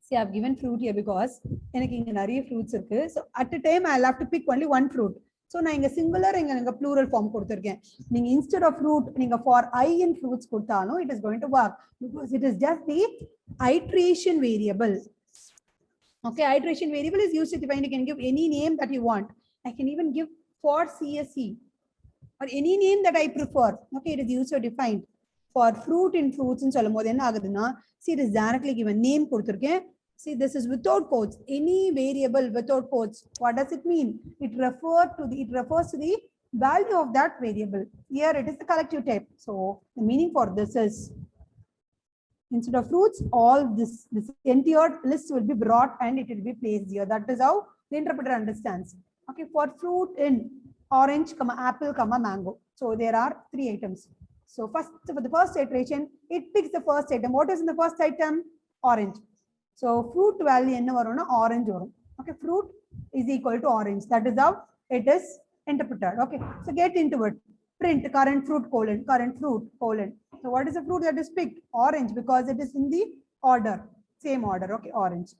See, I have given fruit here because enakku inga nariya fruits irukku. So at a time I'll have to pick only one fruit. So na inga singular inga plural form koduthirken. Ninga instead of fruit ninga for I in fruits koduthalum it is going to work because it is just the iteration variable. Okay, iteration variable is used to define. You can give any name that you want. I can even give for CSE or any name that I prefer. Okay, it is used to define for fruit in fruits and solomode enna aguduna. See, it is directly given name koduthirken. See, this is without quotes. Any variable without quotes. What does it mean? It refers to the value of that variable. Here it is the collective type. So the meaning for this is instead of fruits, all this entire list will be brought and it will be placed here. That is how the interpreter understands. Okay, for fruit in orange, comma, apple, comma, mango. So there are 3 items. So for the first iteration, it picks the first item. What is in the first item? Orange. So fruit value enna varuna orange varum. Okay, fruit is equal to orange. That is how it is interpreted. Okay, so get into it. Print current fruit colon, current fruit colon. So what is the fruit that is picked? Orange, because it is in the order, same order. Okay, orange.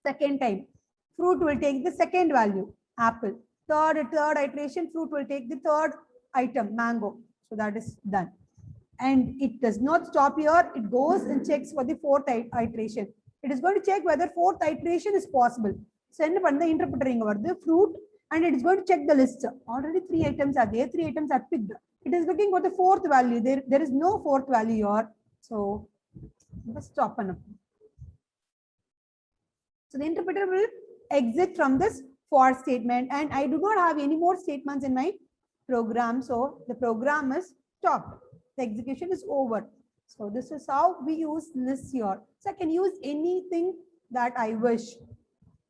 Second time, fruit will take the second value, apple. Third iteration, fruit will take the third item, mango. So that is done. And it does not stop here. It goes and checks for the 4th iteration. It is going to check whether 4th iteration is possible. Send the interpreter the fruit and it is going to check the list. Already 3 items are there, 3 items are picked. It is looking for the 4th value. There is no 4th value here. So let's stop. So the interpreter will exit from this for statement, and I do not have any more statements in my program. So the program is stopped. The execution is over. So this is how we use this here. So I can use anything that I wish.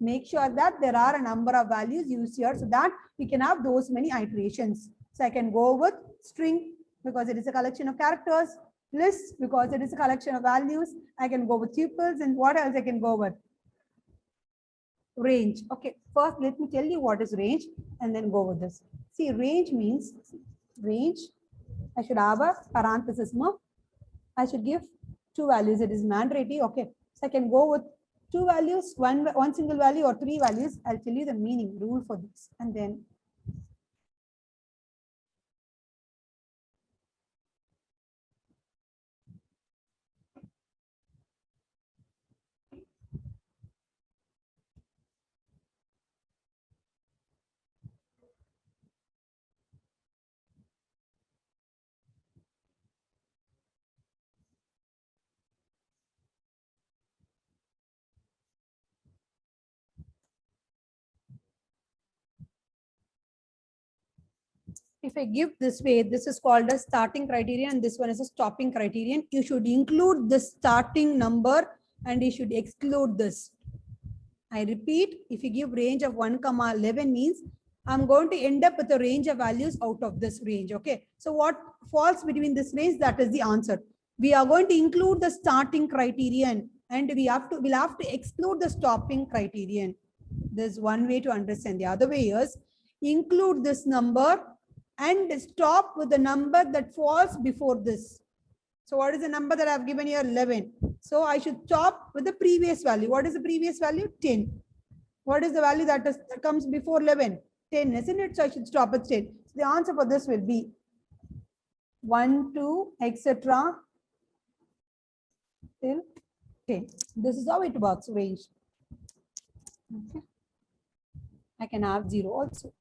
Make sure that there are a number of values used here so that we can have those many iterations. So I can go with string because it is a collection of characters, list because it is a collection of values. I can go with tuples, and what else I can go with? Range. Okay, first let me tell you what is range and then go with this. See, range means range. I should have a parenthesis. No, I should give two values. It is mandatory. Okay, so I can go with two values, one single value or three values. I'll tell you the meaning rule for this, and then if I give this way, this is called a starting criterion and this one is a stopping criterion. You should include the starting number and you should exclude this. I repeat, if you give range of 1, 11 means I'm going to end up with a range of values out of this range. Okay. So what falls between this range, that is the answer. We are going to include the starting criterion and we'll have to exclude the stopping criterion. There's one way to understand. The other way is include this number and stop with the number that falls before this. So what is the number that I've given here? 11. So I should stop with the previous value. What is the previous value? 10. What is the value that comes before 11? 10, isn't it? So I should stop at 10. So the answer for this will be 1, 2, etc. till 10. This is how it works, range. Okay. I can have 0 also.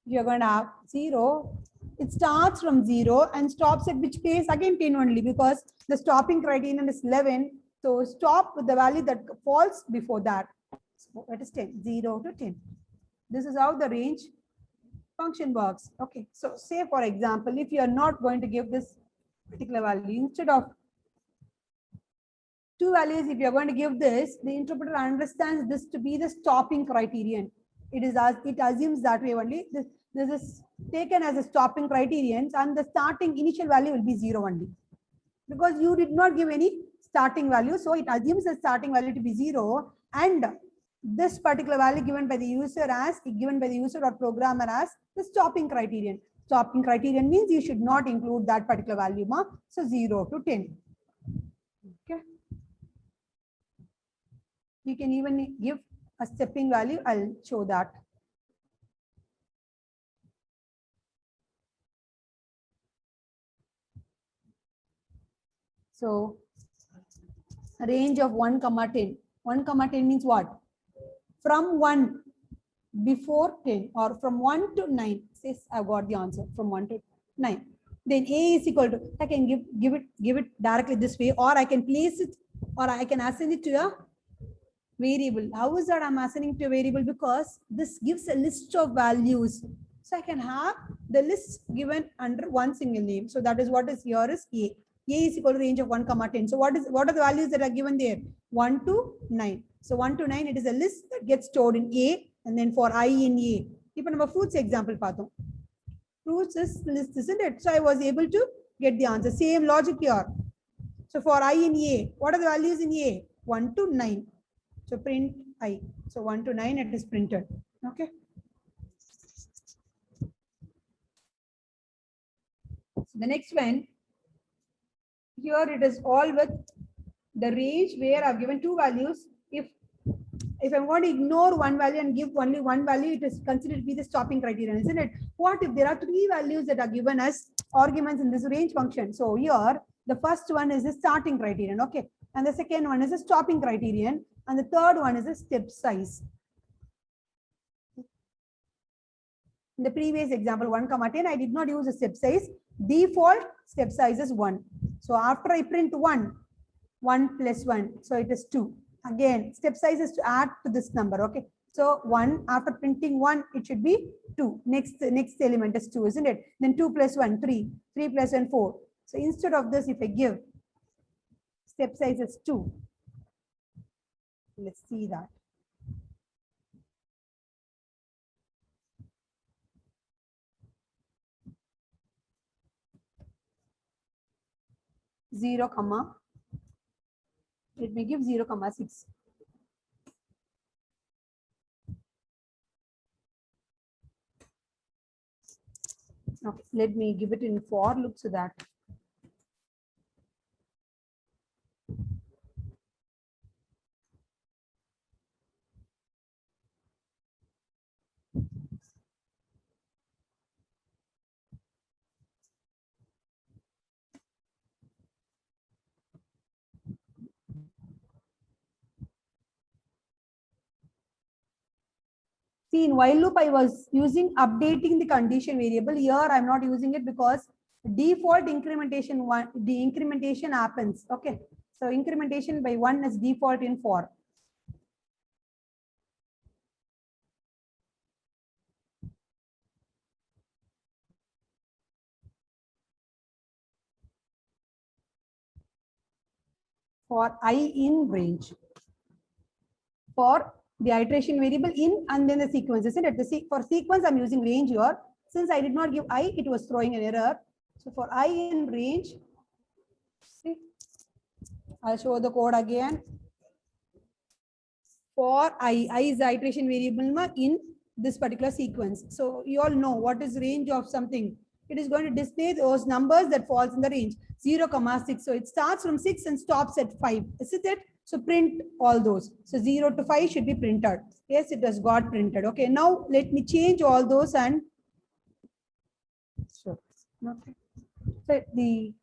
You're going to have 0. It starts from 0 and stops at which place? Again 10 only, because the stopping criterion is 11. So stop with the value that falls before that. So it is 10, 0 to 10. This is how the range function works. Okay, so say for example, if you are not going to give this particular value, instead of two values, if you are going to give this, the interpreter understands this to be the stopping criterion. It assumes that way only. This is taken as a stopping criterion and the starting initial value will be 0 only. Because you did not give any starting value, so it assumes the starting value to be 0 and this particular value given by the user or programmer as the stopping criterion. Stopping criterion means you should not include that particular value. So 0 to 10. Okay. You can even give a stepping value. I'll show that. So range of 1, 10. 1, 10 means what? From 1 before 10 or from 1 to 9. Says I've got the answer from 1 to 9. Then A is equal to, I can give it directly this way, or I can place it, or I can assign it to a variable. How is that I'm assigning to a variable? Because this gives a list of values. So I can have the list given under one single name. So that is what is here is A. A is equal to range of 1, 10. So what are the values that are given there? 1 to 9. So 1 to 9, it is a list that gets stored in A, and then for I in A. If I fruits example, fruits is list, isn't it? So I was able to get the answer. Same logic here. So for I in A, what are the values in A? 1 to 9. So print I. So 1 to 9, it is printed. Okay. So the next one, here it is all with the range where I've given two values. If I'm going to ignore one value and give only one value, it is considered to be the stopping criterion, isn't it? What if there are three values that are given as arguments in this range function? So here, the first one is the starting criterion, okay? And the second one is a stopping criterion. And the third one is a step size. In the previous example, 1, 10, I did not use a step size. Default step size is 1. So after I print 1, 1 plus 1, so it is 2. Again, step size is to add to this number, okay? So 1, after printing 1, it should be 2. Next element is 2, isn't it? Then 2 plus 1, 3. 3 plus 1, 4. So instead of this, if I give step size is 2, let's see that. 0 comma, let me give 0 comma 6. Okay, let me give it in for loop so that see, in while loop, I was using updating the condition variable. Here, I'm not using it because default incrementation the incrementation happens. Okay. So incrementation by 1 is default in for. For I in range. For the iteration variable in and then the sequence, isn't it? For sequence, I'm using range here. Since I did not give I, it was throwing an error. So for I in range, see, I'll show the code again. For I is the iteration variable in this particular sequence. So you all know what is range of something. It is going to display those numbers that falls in the range 0, 6. So it starts from 6 and stops at 5. Isn't it? So print all those. So 0 to 5 should be printed. Yes, it has got printed. Okay, now let me change all those and so, okay. So the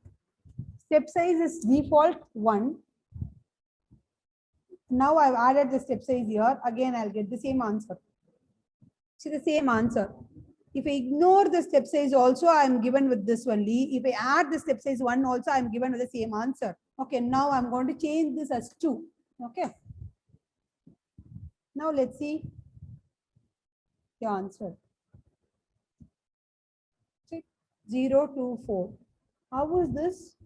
step size is default 1. Now I've added the step size here. Again, I'll get the same answer. See the same answer. If I ignore the step size also, I'm given with this only. If I add the step size 1 also, I'm given with the same answer. Okay, now I'm going to change this as 2. Okay. Now let's see the answer. 0 to 4. How is this?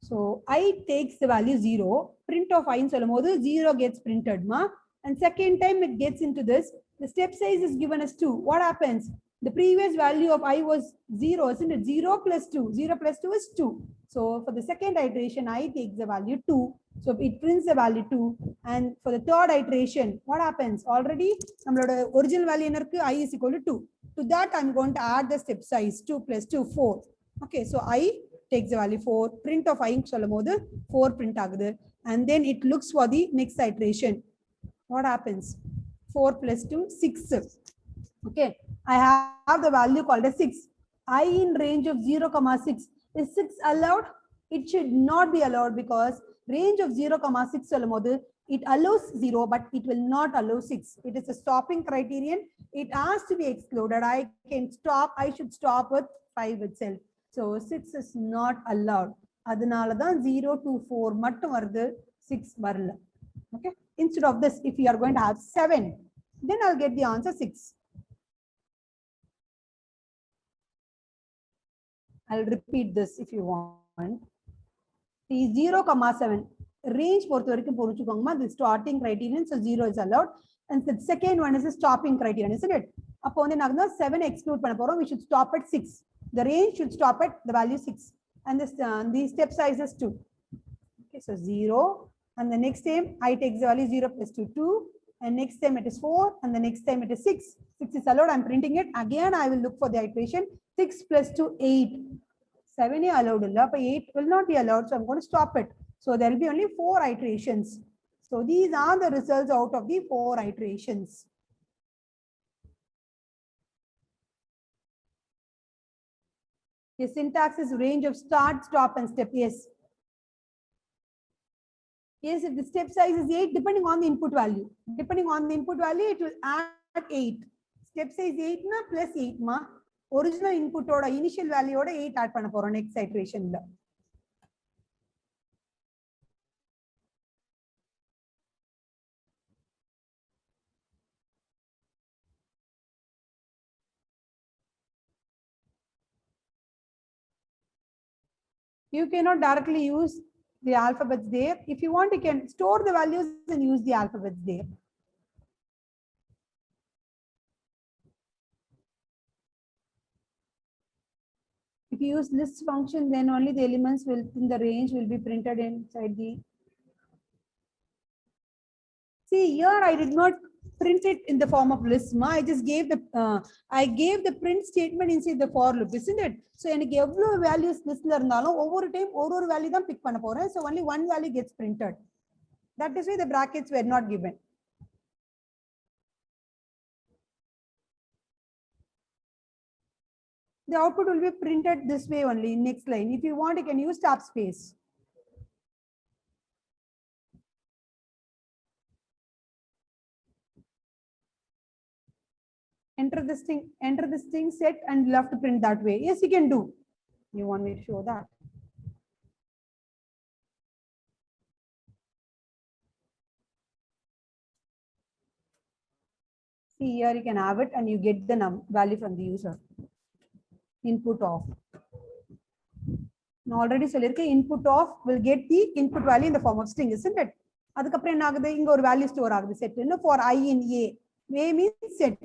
So I takes the value 0, print of I in Solomodu, 0 gets printed, and second time it gets into this. The step size is given as 2. What happens? The previous value of I was 0, isn't it? 0 plus 2. 0 plus 2 is 2. So for the second iteration, I takes the value 2. So it prints the value 2. And for the third iteration, what happens? Already, original value I is equal to 2. To that, I'm going to add the step size 2 plus 2, 4. Okay, so I takes the value 4, print of I solluம்போது 4 print ஆகுது, and then it looks for the next iteration. What happens? 4 plus 2, 6. Okay, I have the value called as 6. I in range of 0, 6. Is 6 allowed? It should not be allowed because range of 0, 6 சொல்லும்போது it allows 0, but it will not allow 6. It is a stopping criterion. It has to be excluded. I should stop with 5 itself. So 6 is not allowed. அதனால தான் 0 to 4 மட்டும் வருது, 6 வரல. Okay. Instead of this, if you are going to have 7, then I'll get the answer 6. I'll repeat this if you want. The 0, 7 range பொறுத்த வரைக்கும் புரிஞ்சுக்கோங்கமா, the starting criterion, so 0 is allowed, and the second one is a stopping criterion, isn't it? அப்போ வந்து நாங்க 7 exclude பண்ண போறோம். We should stop at 6. The range should stop at the value 6, and this the step size is 2. Okay, so 0, and the next time I take the value 0 plus 2, 2, and next time it is 4, and the next time it is 6. 6 is allowed. I'm printing it again. I will look for the iteration 6 plus 2, 8. 7 is allowed, but 8 will not be allowed, so I'm going to stop it. So there will be only 4 iterations. So these are the results out of the 4 iterations. The syntax is range of start, stop, and step. Yes. Yes, if the step size is 8, depending on the input value. Depending on the input value, it will add 8. Step size 8 na plus 8 ma. Original input oda initial value oda 8 add பண்ண போறோம் next iteration la. You cannot directly use the alphabets there. If you want, you can store the values and use the alphabets there. If you use list function, then only the elements will in the range will be printed inside the. See here, I did not print it in the form of list. I just gave the print statement inside the for loop, isn't it? So எனக்கு எவ்வளவு values listல இருந்தாலும் ஒவ்வொரு time ஒரு value தான் pick பண்ண போறேன். So only one value gets printed. That is why the brackets were not given. The output will be printed this way only in next line. If you want, you can use tab space. Enter this thing set, and you'll have to print that way. Yes, you can do. You want me to show that? See here, you can have it and you get the value from the user. Input off. Now already input off will get the input value in the form of string, isn't it? அதுக்கப்புறம் என்ன ஆகுது, இங்க ஒரு value store ஆகுது set. For I in A means set.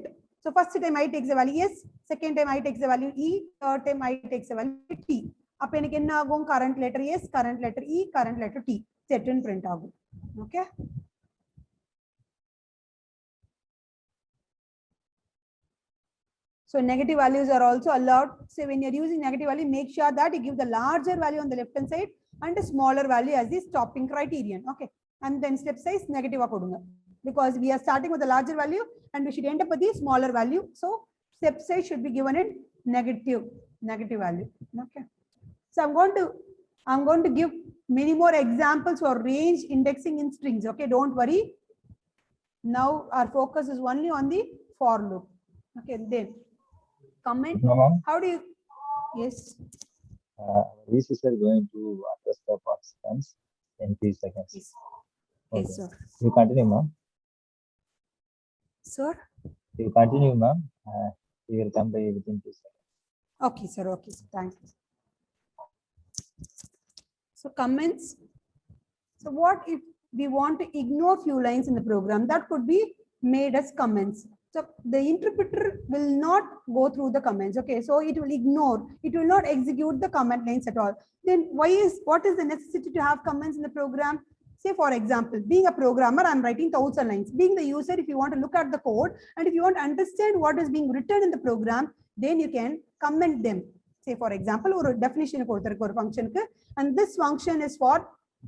So first time I takes the value S, second time I takes the value E, third time I takes the value T. அப்ப எனக்கு என்ன ஆகும், current letter S, current letter E, current letter T, set and print ஆகும். Okay. So negative values are also allowed. So when you're using negative value, make sure that you give the larger value on the left hand side and a smaller value as the stopping criterion. Okay. And then step size negative, because we are starting with a larger value and we should end up with the smaller value. So step size should be given in negative value. Okay. So I'm going to give many more examples for range indexing in strings. Okay. Don't worry. Now our focus is only on the for loop. Okay. Then comment. No, how do you? Yes. This is going to address the participants in 3 seconds. Yes, Okay. yes sir. You continue, ma'am. Sir. You continue, ma'am. You will come by within 2 seconds. Okay, sir. Okay, sir. Thank you. So comments. So what if we want to ignore few lines in the program? That could be made as comments. So the interpreter will not go through the comments. Okay, so it will ignore. It will not execute the comment lines at all. Then what is the necessity to have comments in the program? Say for example, being a programmer, I'm writing 1000 lines. Being the user, if you want to look at the code and if you want to understand what is being written in the program, then you can comment them. Say for example, or definition function, and this function is for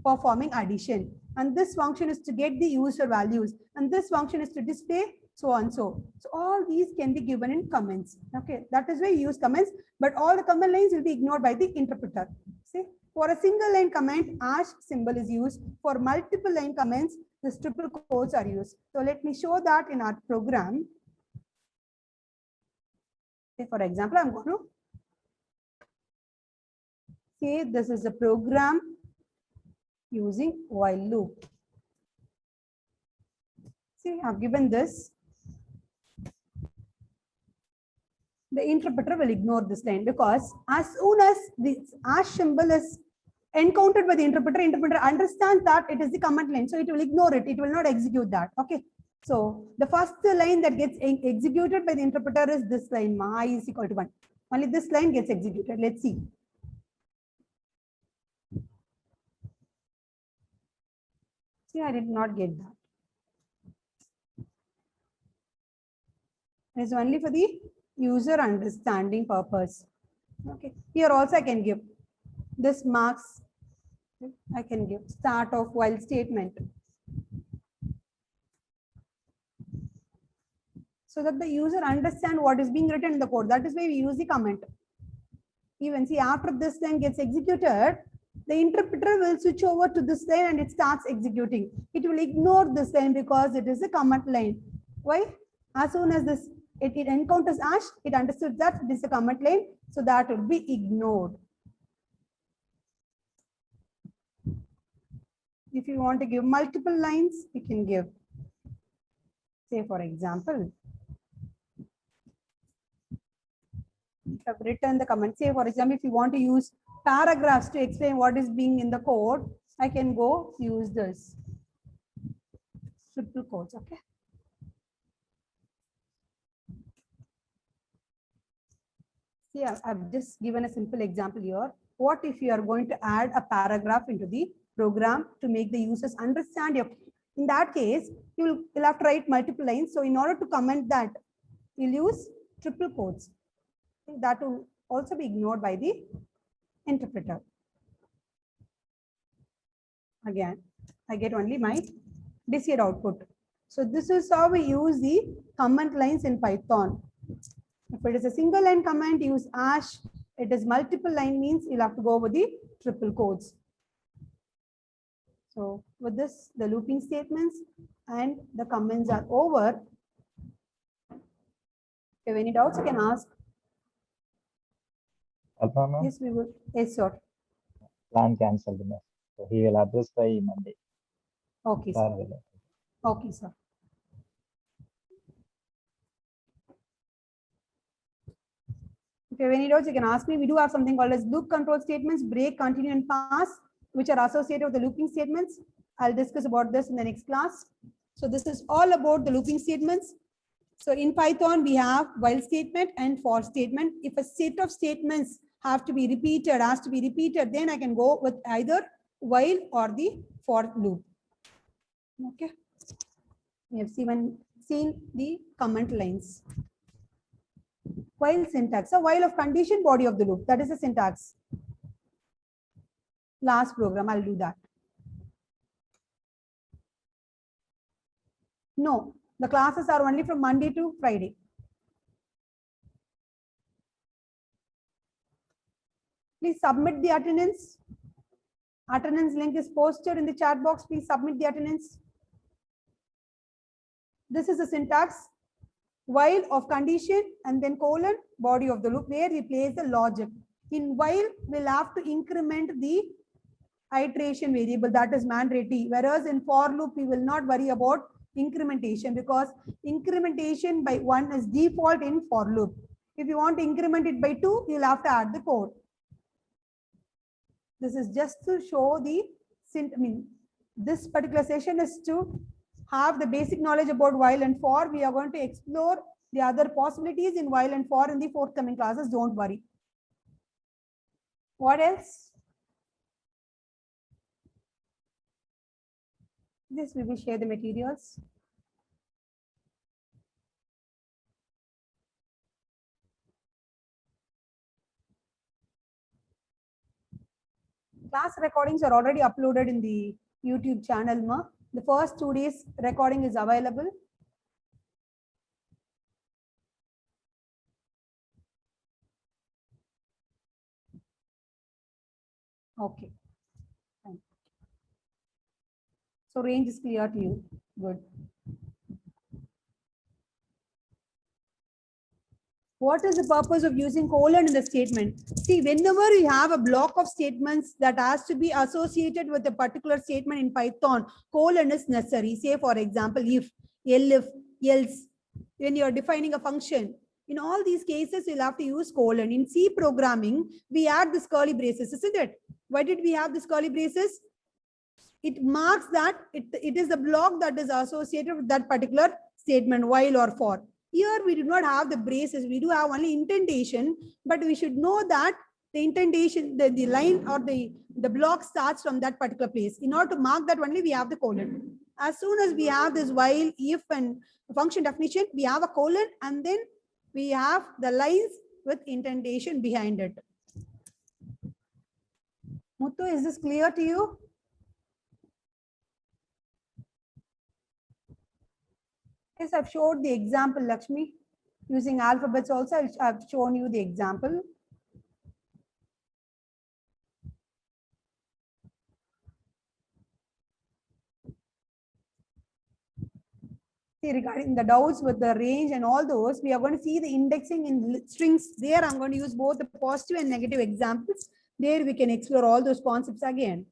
performing addition, and this function is to get the user values, and this function is to display so on so. So all these can be given in comments. Okay, that is why you use comments, but all the comment lines will be ignored by the interpreter. See, for a single line comment, hash symbol is used. For multiple line comments, the triple quotes are used. So let me show that in our program. Say for example, I'm going to say this is a program using while loop. See, I've given this. The interpreter will ignore this line because as soon as this hash symbol is encountered by the interpreter, interpreter understands that it is the comment line, so it will ignore it. It will not execute that. Okay. So the first line that gets executed by the interpreter is this line, I is equal to 1. Only this line gets executed. Let's see. See, I did not get that. It's only for the user understanding purpose. Okay. Here also I can give this marks. I can give start of while statement, so that the user understand what is being written in the code. That is why we use the comment. Even see, after this line gets executed, the interpreter will switch over to this line and it starts executing. It will ignore this line because it is a comment line. Why? As soon as this it encounters hash, it understood that this is a comment line, so that would be ignored. If you want to give multiple lines, you can give. Say for example, I've written the comment. Say for example, if you want to use paragraphs to explain what is being in the code, I can go use this triple quotes. Okay. See, I've just given a simple example here. What if you are going to add a paragraph into the program to make the users understand your, in that case, you'll have to write multiple lines. So in order to comment that, you'll use triple quotes. That will also be ignored by the interpreter. Again, I get only my desired output. So this is how we use the comment lines in Python. If it is a single line comment, use hash. It is multiple line means you'll have to go with the triple quotes. So with this, the looping statements and the comments are over. If you have any doubts, you can ask. Alpha, Yes, we will. Yes, sir. Plan cancelled. So he will address by Monday. Okay, Sir sir. will. Okay, sir. If you have any doubts, you can ask me. We do have something called as loop control statements, break, continue, and pass, which are associated with the looping statements. I'll discuss about this in the next class. So this is all about the looping statements. So in Python, we have while statement and for statement. If a set of statements have to be repeated, has to be repeated, then I can go with either while or the for loop. Okay. We have seen the comment lines. While syntax, so while of condition, body of the loop, that is the syntax. Last program, I'll do that. No, the classes are only from Monday to Friday. Please submit the attendance. Attendance link is posted in the chat box. Please submit the attendance. This is the syntax. While of condition and then colon, body of the loop, where we place the logic. In while, we'll have to increment the iteration variable, that is mandatory. Whereas in for loop, we will not worry about incrementation because incrementation by 1 is default in for loop. If you want to increment it by 2, you'll have to add the code. This is just to show the, this particular session is to have the basic knowledge about while and for. We are going to explore the other possibilities in while and for in the forthcoming classes. Don't worry. What else? This we will share the materials. Class recordings are already uploaded in the YouTube channel. The first 2 days recording is available. Okay. Fine. So range is clear to you. Good. What is the purpose of using colon in the statement? See, whenever you have a block of statements that has to be associated with a particular statement in Python, colon is necessary. Say, for example, if, elif, else, when you are defining a function. In all these cases, you'll have to use colon. In C programming, we add this curly braces, isn't it? Why did we have this curly braces? It marks that it is the block that is associated with that particular statement, while or for. Here we do not have the braces, we do have only indentation, but we should know that the indentation, the line or the block starts from that particular place. In order to mark that only, we have the colon. As soon as we have this while, if and function definition, we have a colon and then we have the lines with indentation behind it. Muthu, is this clear to you? Yes, I've showed the example, Lakshmi. Using alphabets also, I've shown you the example. See, regarding the doubts with the range and all those, we are going to see the indexing in strings. There, I'm going to use both the positive and negative examples. There, we can explore all those concepts again.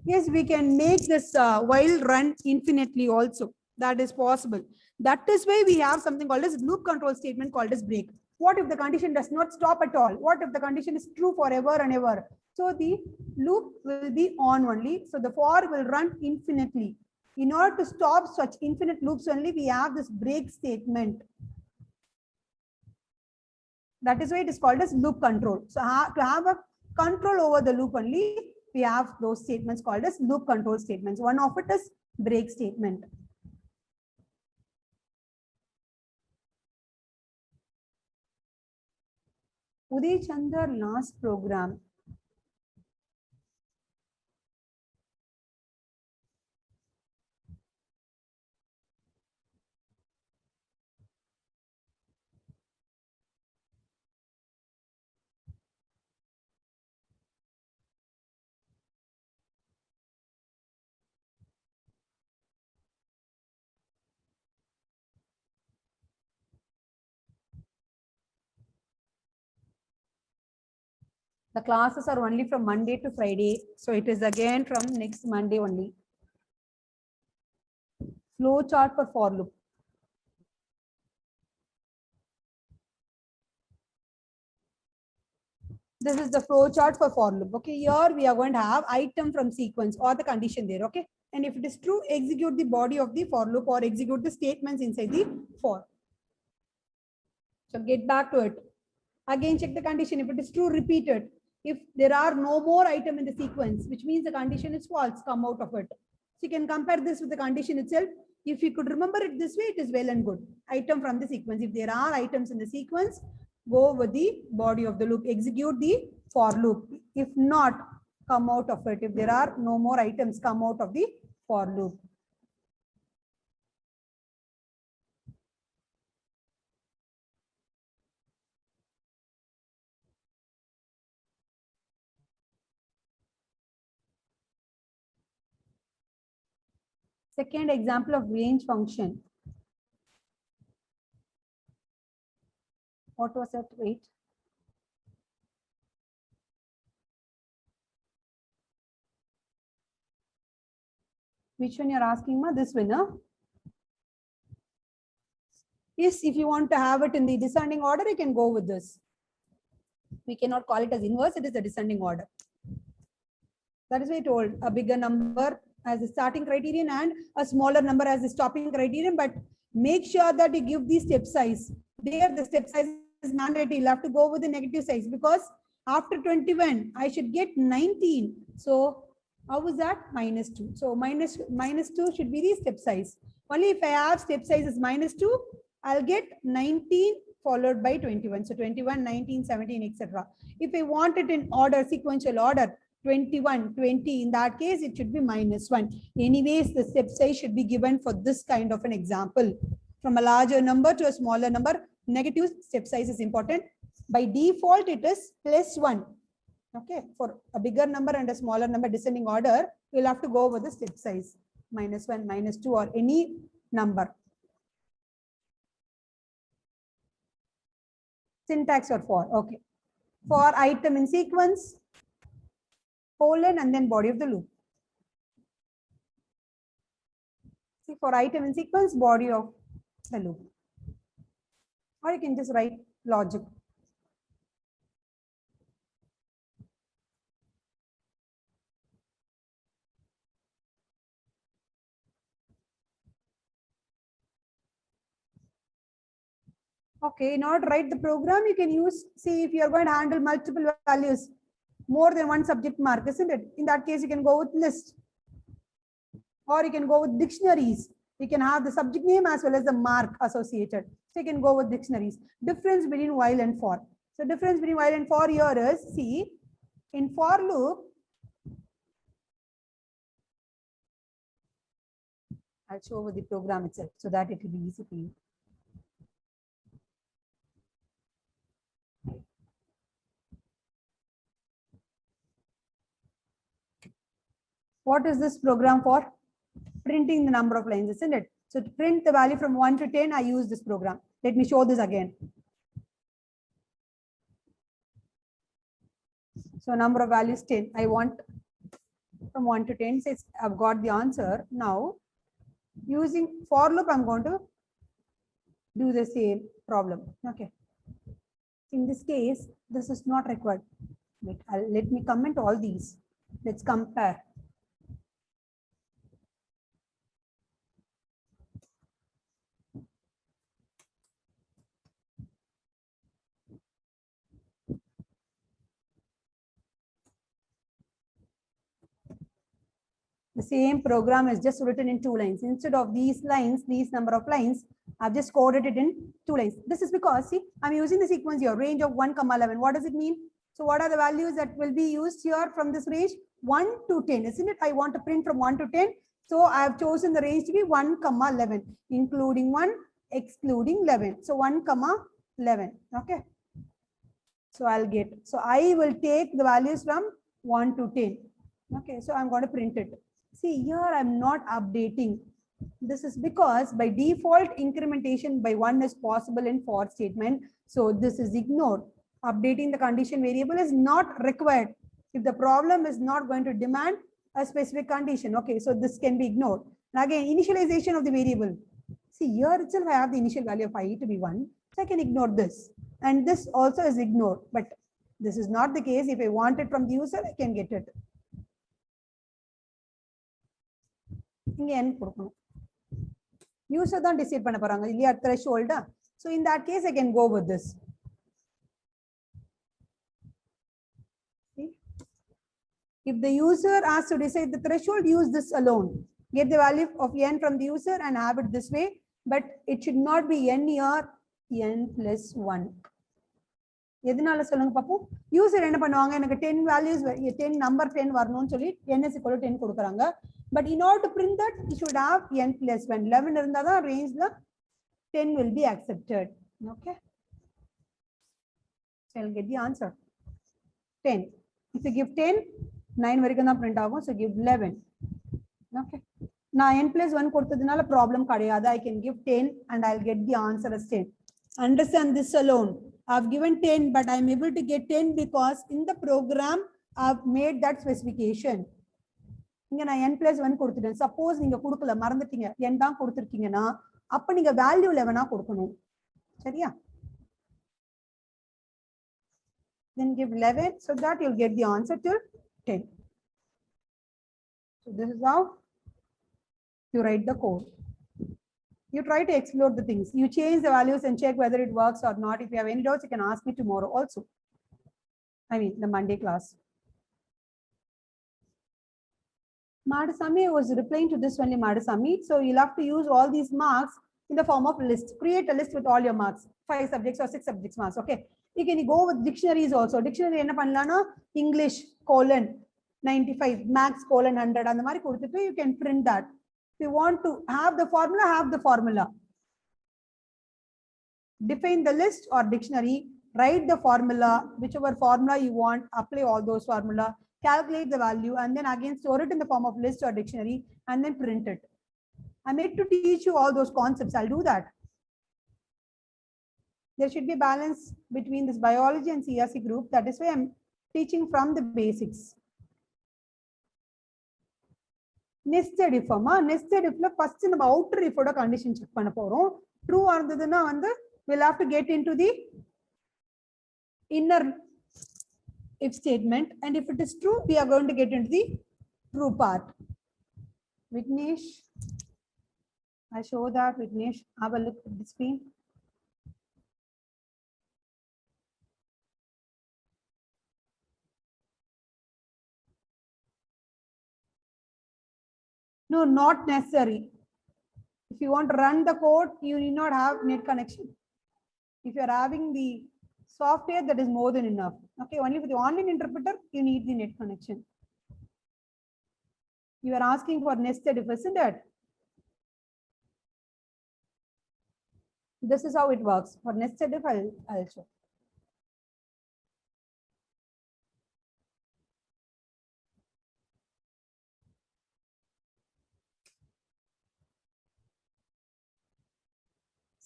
Yes, we can make this while run infinitely also. That is possible. That is why we have something called as loop control statement called as break. What if the condition does not stop at all? What if the condition is true forever and ever? So the loop will be on only. So the for will run infinitely. In order to stop such infinite loops only, we have this break statement. That is why it is called as loop control. So to have a control over the loop only, we have those statements called as loop control statements. One of it is break statement. Uday Chandar last program. The classes are only from Monday to Friday. So it is again from next Monday only. Flow chart for loop. This is the flow chart for loop. Okay, here we are going to have item from sequence or the condition there. Okay, and if it is true, execute the body of the for loop or execute the statements inside the for. So get back to it. Again, check the condition. If it is true, repeat it. If there are no more item in the sequence, which means the condition is false, come out of it. So you can compare this with the condition itself. If you could remember it this way, it is well and good. Item from the sequence. If there are items in the sequence, go with the body of the loop, execute the for loop. If not, come out of it. If there are no more items, come out of the for loop. Second example of range function. What was that? Wait. Which one you're asking, ma? This one, huh? Yes, if you want to have it in the descending order, you can go with this. We cannot call it as inverse, it is a descending order. That is why I told a bigger number as a starting criterion and a smaller number as a stopping criterion, but make sure that you give the step size. There, the step size is mandatory. You'll have to go with the negative size because after 21, I should get 19. So how is that? -2. So minus 2 should be the step size. Only if I have step size is -2, I'll get 19 followed by 21. So 21, 19, 17, etc. If I want it in order, sequential order, 21, 20, in that case, it should be -1. Anyways, the step size should be given for this kind of an example. From a larger number to a smaller number, negative step size is important. By default, it is +1. Okay, for a bigger number and a smaller number descending order, you'll have to go over the step size, -1, -2, or any number. Syntax or for, okay. For item in sequence, colon, and then body of the loop. See, for item in sequence, body of the loop. Or you can just write logic. Okay, in order to write the program, you can use, see, if you are going to handle multiple values, more than one subject mark, isn't it? In that case, you can go with list. Or you can go with dictionaries. You can have the subject name as well as the mark associated. So you can go with dictionaries. Difference between while and for. So difference between while and for here is, see, in for loop, I'll show with the program itself so that it will be easy for you. What is this program for? Printing the number of lines, isn't it? So to print the value from 1 to 10, I use this program. Let me show this again. So number of values 10. I want from 1 to 10. Says I've got the answer. Now, using for loop, I'm going to do the same problem. Okay. In this case, this is not required. Wait, let me comment all these. Let's compare. The same program is just written in 2 lines. Instead of these lines, these number of lines, I've just coded it in 2 lines. This is because, see, I'm using the sequence here, range of 1, 11. What does it mean? So what are the values that will be used here from this range? 1 to 10, isn't it? I want to print from 1 to 10. So I have chosen the range to be 1, 11, including 1, excluding 11. So 1, 11. Okay. So I'll get, so I will take the values from 1 to 10. Okay. So I'm going to print it. See, here I'm not updating. This is because by default incrementation by 1 is possible in for statement. So this is ignored. Updating the condition variable is not required if the problem is not going to demand a specific condition. Okay, so this can be ignored. And again, initialization of the variable. See, here itself I have the initial value of I to be 1. So I can ignore this. And this also is ignored. But this is not the case. If I want it from the user, I can get it. User don't decide panna poranga illaya threshold. So in that case I can go with this. See? If the user has to decide the threshold, use this alone. Get the value of n from the user and have it this way, but it should not be n or n plus 1. எதனால சொல்லுங்க பாப்போம். User என்ன பண்ணுவாங்க, எனக்கு 10 values 10 number 10 வரணும்னு சொல்லி n is equal to 10 கொடுக்கறாங்க. But in order to print that, you should have n plus 1. 11 இருந்தா தான் rangeல 10 will be accepted. Okay. So I'll get the answer. 10. If you give 10, 9 வரைக்கும் தான் print ஆகும். So give 11. Okay. நான் n plus 1 கொடுத்ததுனால problem கிடையாது. I can give 10 and I'll get the answer as 10. Understand this alone. I've given 10, but I'm able to get 10 because in the program I've made that specification. இங்க நான் n plus 1 கொடுத்துட்டேன். Suppose நீங்க கொடுக்கல மறந்துட்டீங்க n தான் கொடுத்திருக்கீங்கன்னா அப்ப நீங்க value 11 ஆ கொடுக்கணும். சரியா? Then give 11 so that you'll get the answer till 10. So this is how you write the code. You try to explore the things. You change the values and check whether it works or not. If you have any doubts, you can ask me tomorrow also. I mean, the Monday class. Madasami was replying to this only, Madasami. So you'll have to use all these marks in the form of list. Create a list with all your marks, 5 subjects or 6 subjects marks. Okay. You can go with dictionaries also. Dictionary enna pannalana English colon 95, max colon 100 and the mari kodutittu you can print that. If you want to have the formula, have the formula. Define the list or dictionary, write the formula, whichever formula you want, apply all those formula, calculate the value, and then again store it in the form of list or dictionary, and then print it. I'm made to teach you all those concepts. I'll do that. There should be a balance between this biology and CRC group. That is why I'm teaching from the basics. Nested if nested if first நம்ம outer if oda condition check பண்ண போறோம். True ஆனதுன்னா வந்து we'll have to get into the inner if statement, and if it is true we are going to get into the true part. Vignesh, I show that. Vignesh, have a look at the screen. No, not necessary. If you want to run the code, you need not have net connection. If you are having the software, that is more than enough. Okay, only with the online interpreter, you need the net connection. You are asking for nested if, isn't it? This is how it works. For nested if, I'll show.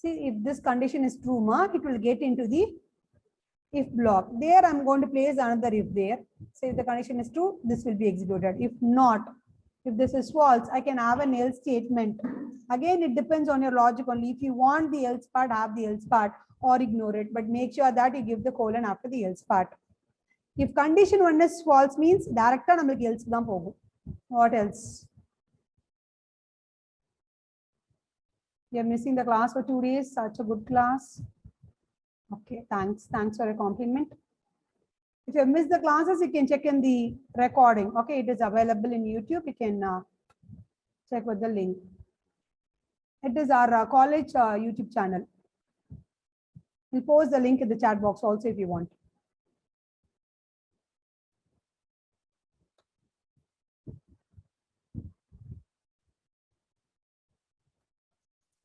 See, if this condition is true, it will get into the if block. There, I'm going to place another if there. So if the condition is true, this will be executed. If not, if this is false, I can have an else statement. Again, it depends on your logic only. If you want the else part, have the else part or ignore it. But make sure that you give the colon after the else part. If condition 1 is false, means directly namakku else dhaan pogum. What else? You're missing the class for 2 days. Such a good class. Okay, thanks. Thanks for a compliment. If you have missed the classes, you can check in the recording. Okay, it is available in YouTube. You can check with the link. It is our college YouTube channel. We'll post the link in the chat box also if you want.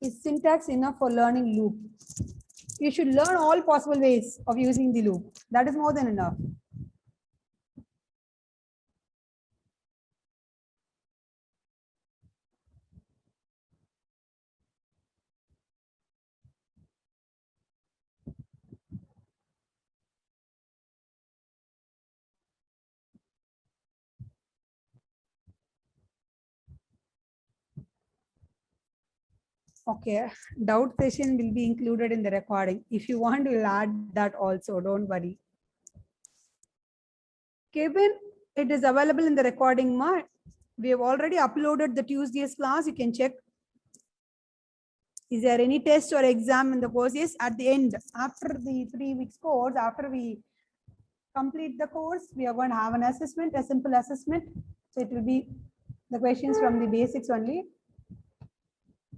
Is syntax enough for learning loop? You should learn all possible ways of using the loop. That is more than enough. Okay, doubt session will be included in the recording. If you want, we'll add that also, don't worry. Kevin, it is available in the recording. We have already uploaded the Tuesday's class. You can check. Is there any test or exam in the course? Yes, at the end, after the 3 weeks course, after we complete the course, we are going to have an assessment, a simple assessment. So it will be the questions from the basics only.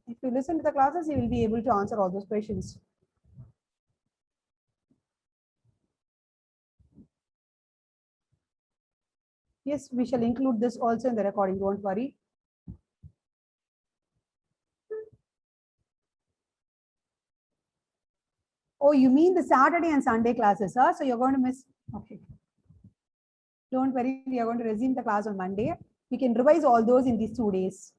If you listen to the classes, you will be able to answer all those questions. Yes, we shall include this also in the recording, don't worry. Oh, you mean the Saturday and Sunday classes, huh? So you're going to miss, okay. Don't worry, we are going to resume the class on Monday. We can revise all those in these 2 days.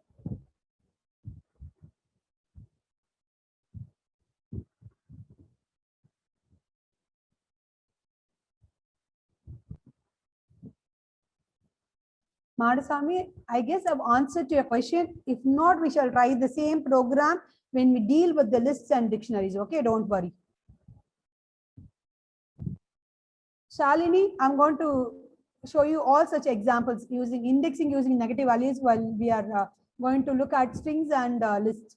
Madhusami, I guess I've answered to your question. If not, we shall try the same program when we deal with the lists and dictionaries. Okay, don't worry. Shalini, I'm going to show you all such examples using indexing using negative values while we are going to look at strings and lists.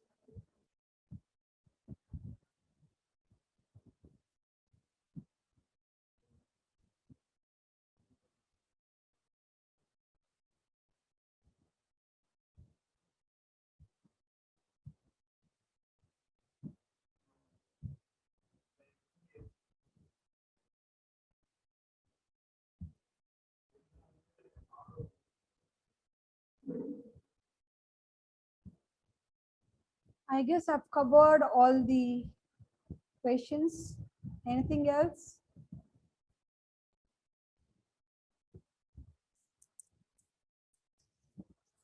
I guess I've covered all the questions. Anything else?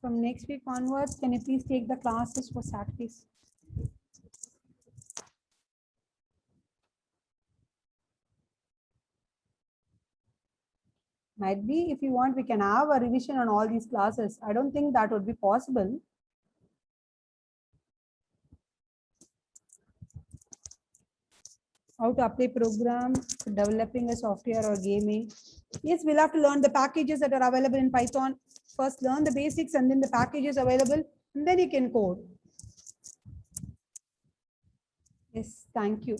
From next week onwards, can you please take the classes for Saturdays? Might be, if you want, we can have a revision on all these classes. I don't think that would be possible. How to apply program, developing a software or gaming. Yes, we'll have to learn the packages that are available in Python. First learn the basics and then the packages available, and then you can code. Yes, thank you.